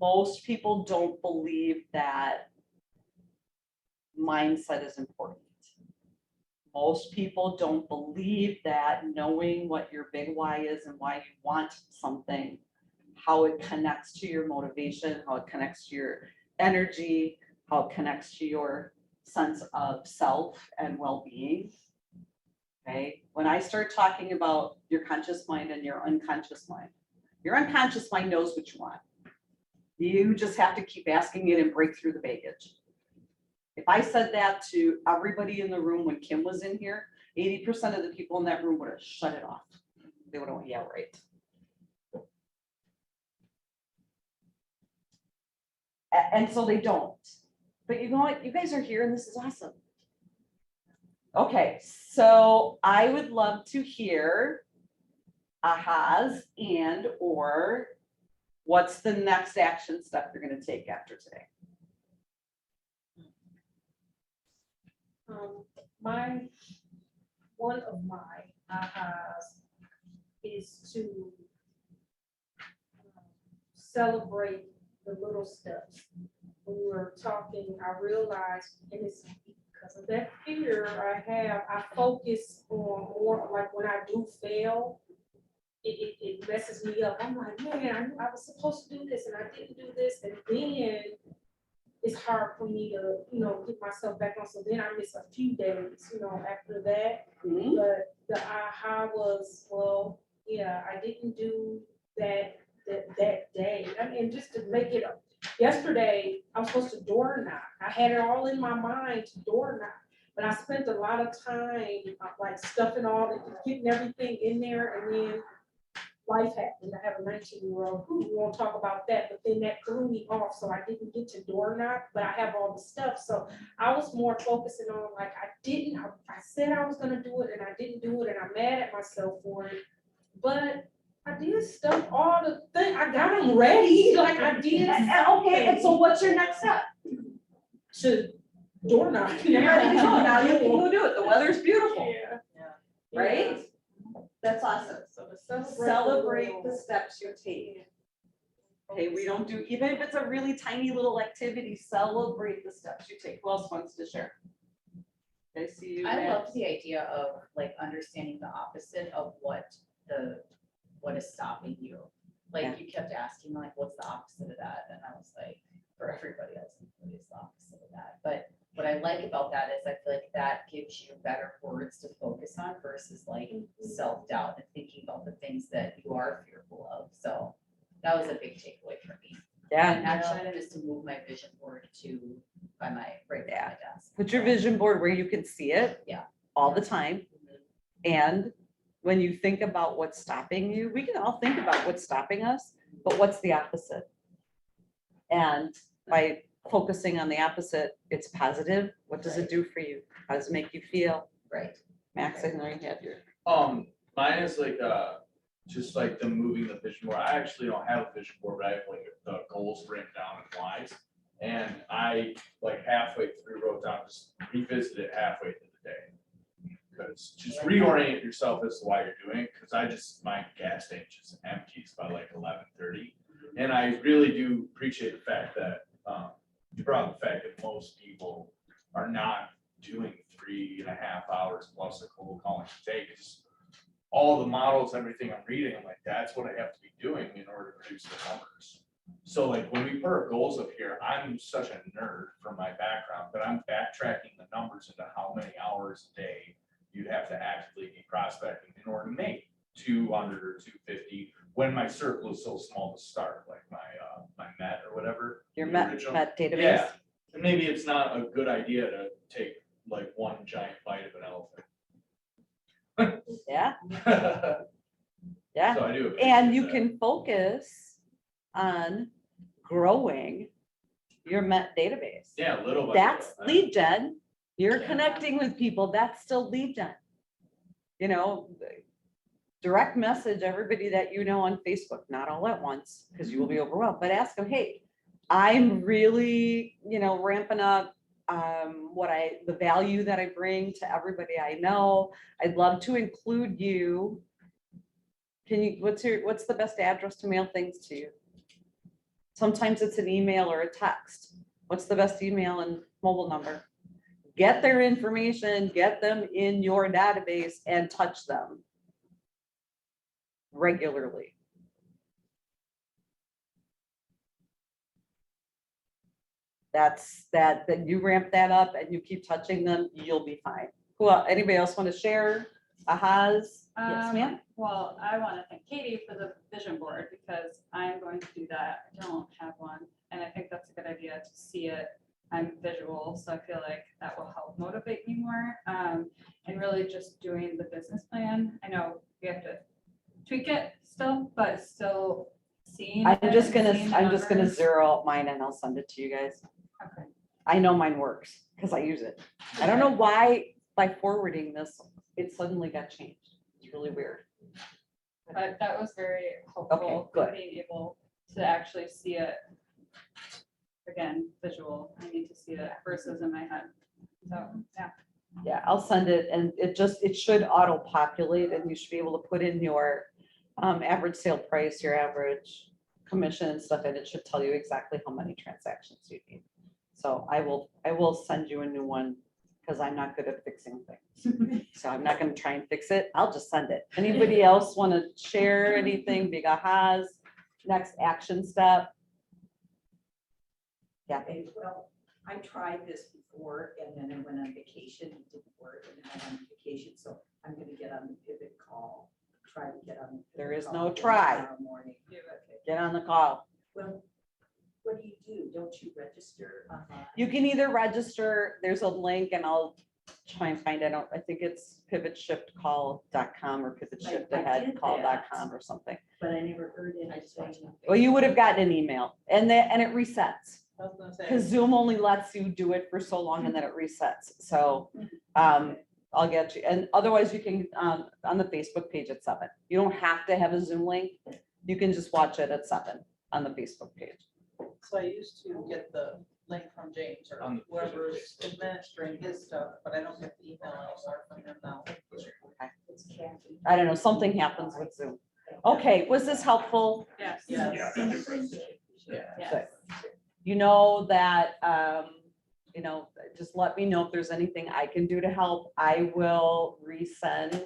Most people don't believe that mindset is important. Most people don't believe that knowing what your big why is and why you want something, how it connects to your motivation, how it connects to your energy, how it connects to your sense of self and well-being. Okay, when I start talking about your conscious mind and your unconscious mind knows what you want. You just have to keep asking it and break through the baggage. If I said that to everybody in the room when Kim was in here, 80% of the people in that room would have shut it off. They would have, yeah, right. And so they don't. But you know what? You guys are here and this is awesome. Okay, so I would love to hear ahas and or what's the next action step you're going to take after today? One of my ahas is to celebrate the little steps. When we were talking, I realized, and it's because of that fear I focus on more, like when I do fail, it messes me up. I'm like, man, I knew I was supposed to do this and I didn't do this, and then it's hard for me to, get myself back on. So then I miss a few days, after that. Mhm. But the aha was, well, yeah, I didn't do that day. I mean, just to make it up. Yesterday, I was supposed to door knock. I had it all in my mind to door knock, but I spent a lot of time like stuffing getting everything in there, and then life happened. I have a 19-year-old who we won't talk about that, but then that threw me off, so I didn't get to door knock, but I have all the stuff. So I was more focusing on like I said I was gonna do it and I didn't do it, and I'm mad at myself for it. But I did stuff, all the things, I got them ready, like I did. Okay, and so what's your next step? To door knock. You're ready to go. Now you can go do it. The weather's beautiful, Yeah. right? That's awesome. So to Celebrate the steps you take. Okay, we don't do, even if it's a really tiny little activity, celebrate the steps you take. Who else wants to share? I see you. I Matt. love the idea of like understanding the opposite of what is stopping you. Yeah. Like you kept asking like, what's the opposite of that? And I was like, for everybody else, what is the opposite of that? But what I like about that is I feel like that gives you better words to focus on versus like self-doubt and thinking about the things that you are fearful of. So that was a big takeaway for me. Yeah, And action item is to move my vision board by my desk. put your vision board where you can see it. Yeah. All the time. And when you think about what's stopping you, we can all think about what's stopping us, but what's the opposite? And by focusing on the opposite, it's positive. What does it do for you? How does it make you feel? Right. Max, I know you have your. Mine is like, just like the moving the vision board. I actually don't have a vision board, but I have like the goals written down in whys. And I like halfway through wrote down, just revisit it halfway through the day. Because just reorient yourself as to why you're doing it, because my gas tank just empties by like 11:30. And I really do appreciate the fact that, you brought up the fact that most people are not doing 3.5 hours plus a cold calling a day. Because all the models, everything I'm reading, I'm like, that's what I have to be doing in order to produce the numbers. So like when we put our goals up here, I'm such a nerd from my background, but I'm backtracking the numbers into how many hours a day you'd have to actively be prospecting in order to make 200 or 250 when my circle is so small to start, like my Met or whatever. Your the Met original- database. Yeah, and maybe it's not a good idea to take like one giant bite of an elephant. Yeah, So yeah. I do. appreciate And you that. can focus on growing your Met database. Yeah, little by That's little. lead gen. You're Yeah. connecting with people. That's still lead gen. Direct message everybody that you know on Facebook, not all at once, because you will be overwhelmed, but ask them, hey, I'm really, ramping up the value that I bring to everybody I know. I'd love to include you. What's the best address to mail things to you? Sometimes it's an email or a text. What's the best email and mobile number? get their information, get them in your database and touch them regularly. That you ramp that up and you keep touching them, you'll be fine. Anybody else want to share? Ahas? Yes, ma'am? Well, I want to thank Katie for the vision board because I'm going to do that. I don't have one. And I think that's a good idea to see it. I'm visual, so I feel like that will help motivate me more. And really just doing the business plan. I know we have to tweak it still, but still seeing. I'm it just and gonna, seeing the I'm just gonna numbers. zero out mine and I'll send it to you guys. Okay. I know mine works because I use it. I don't know why by forwarding this, it suddenly got changed. It's really weird. But that was very helpful. good. Being able to actually see it. Again, visual, I need to see it versus in my head. So, yeah. Yeah, I'll send it and it should auto populate and you should be able to put in your average sale price, your average commission and stuff, and it should tell you exactly how many transactions you need. So I will send you a new one because I'm not good at fixing things. So I'm not gonna try and fix it. I'll just send it. Anybody else want to share anything? Big ahas, next action step? Yeah. Okay, well, I tried this before and then I went on vacation, it didn't work, and then I went on vacation, so I'm gonna get on the pivot call, try to get on. the There pivot is call no again try. tomorrow morning. Okay. Get on the call. Well, what do? Don't you register online? You can either register, there's a link and I'll try and find it. I think it's pivotshiftcall.com or pivotshiftaheadcall.com or something. But I never heard anything. Well, you would have gotten an email and it resets. I was gonna Because say, Zoom only lets you do it for so long and then it resets. So I'll get you. And otherwise you can, on the Facebook page at 7. You don't have to have a Zoom link. You can just watch it at 7 on the Facebook page. so I used to get the link from James or On the whoever's administering his stuff, but I don't get the email anymore from him now. It's Kathy. I don't know, something happens with Zoom. Okay, was this helpful? Yes. Yes. Yeah, thank you, Chris. Yes. You know that, just let me know if there's anything I can do to help. I will resend.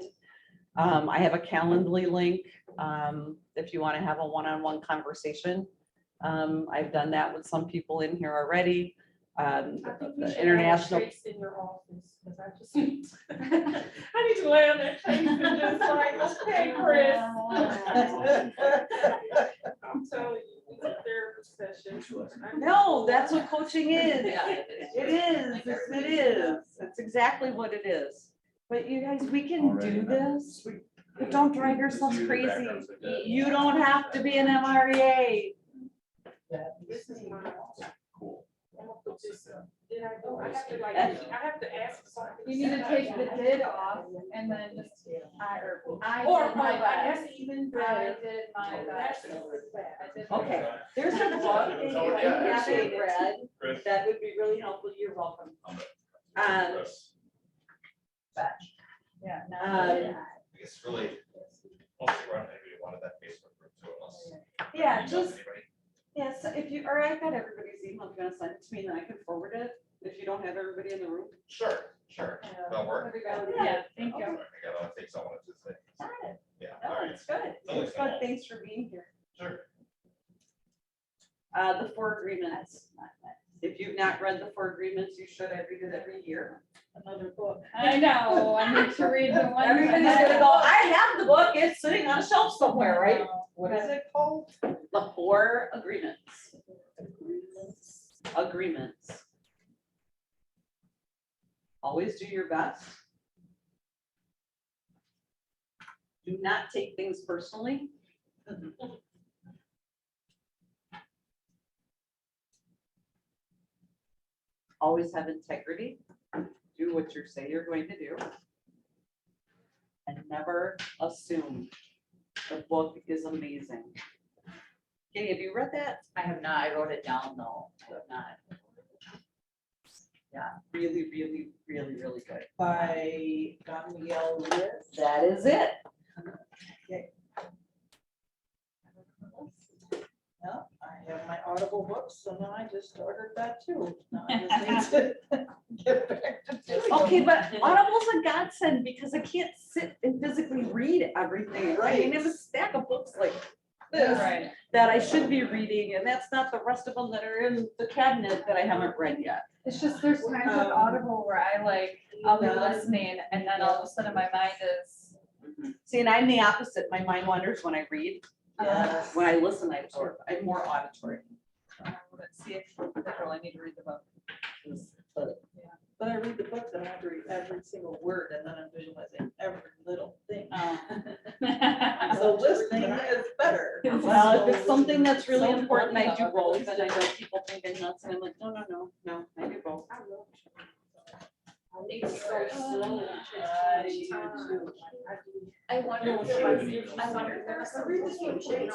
I have a Calendly link, if you want to have a one-on-one conversation. I've done that with some people in here already. I think we The should international, have Trace in your office, because I just, I need to lay on that face and just like, okay, Chris. I'm telling you, it's a therapy session. no, that's what coaching is. Yeah, It is, it is. It's exactly what it is. But you guys, we can do this. But don't drive yourselves crazy. You don't have to be an MREA. This is my. Cool. I'm gonna put this, did I go, I have to like, I have to ask something. You need to take the did off and then just, I Or did my my, best. that's even I better. did my That's best. I did my Okay, best. there's a book that you haven't read Chris. that would be really helpful. You're welcome. Chris. Yeah. no, Um, I guess really, We'll see around maybe one of that Facebook group too, unless. Yeah, emails just, anybody. yeah, so if you, or I've got everybody's email, if you're gonna send it to me, then I can forward it, if you don't have everybody in the room. sure, that'll work. Yeah, thank you. I gotta think someone to say, Got it. yeah, No, all right. it's good. It's good. Thanks for being here. Sure. The 4 agreements. If you've not read the 4 agreements, you should. I read it every year. Another book. I know, I need to read the one. Everybody's gonna go, I have the book. It's sitting on a shelf somewhere, right? What is it called? The 4 agreements. Agreements. Always do your best. Do not take things personally. Always have integrity. Do what you say you're going to do. And never assume. The book is amazing. Katie, have you read that? I have not, I wrote it down though, I have not. Really, really, really, really good. By Don Miguel Ruiz. That is it. No, I have my Audible books, and then I just ordered that too. Now I just need to get back to doing Okay, them. but Audible's a godsend because I can't sit and physically read everything. I mean, I have a stack of books like this Right. that I should be reading, and that's not the rest of them that are in the cabinet that I haven't read yet. It's just, there's times with Audible where I like, I'll be listening and then all of a sudden my mind is. See, and I'm the opposite. My mind wanders when I read. Yes. When I listen, I absorb. I'm more auditory. Let's see if, literal, I need to read the book. But I read the book, and I have to read every single word, and then I'm visualizing every little thing. Oh. So listening is better. Well, if it's something that's really So important, I do funny. both, and I know people think I'm nuts, and I'm like, no, I do both. I wonder if there was, I wonder if there was some confusion.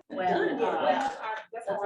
When, Well, that's all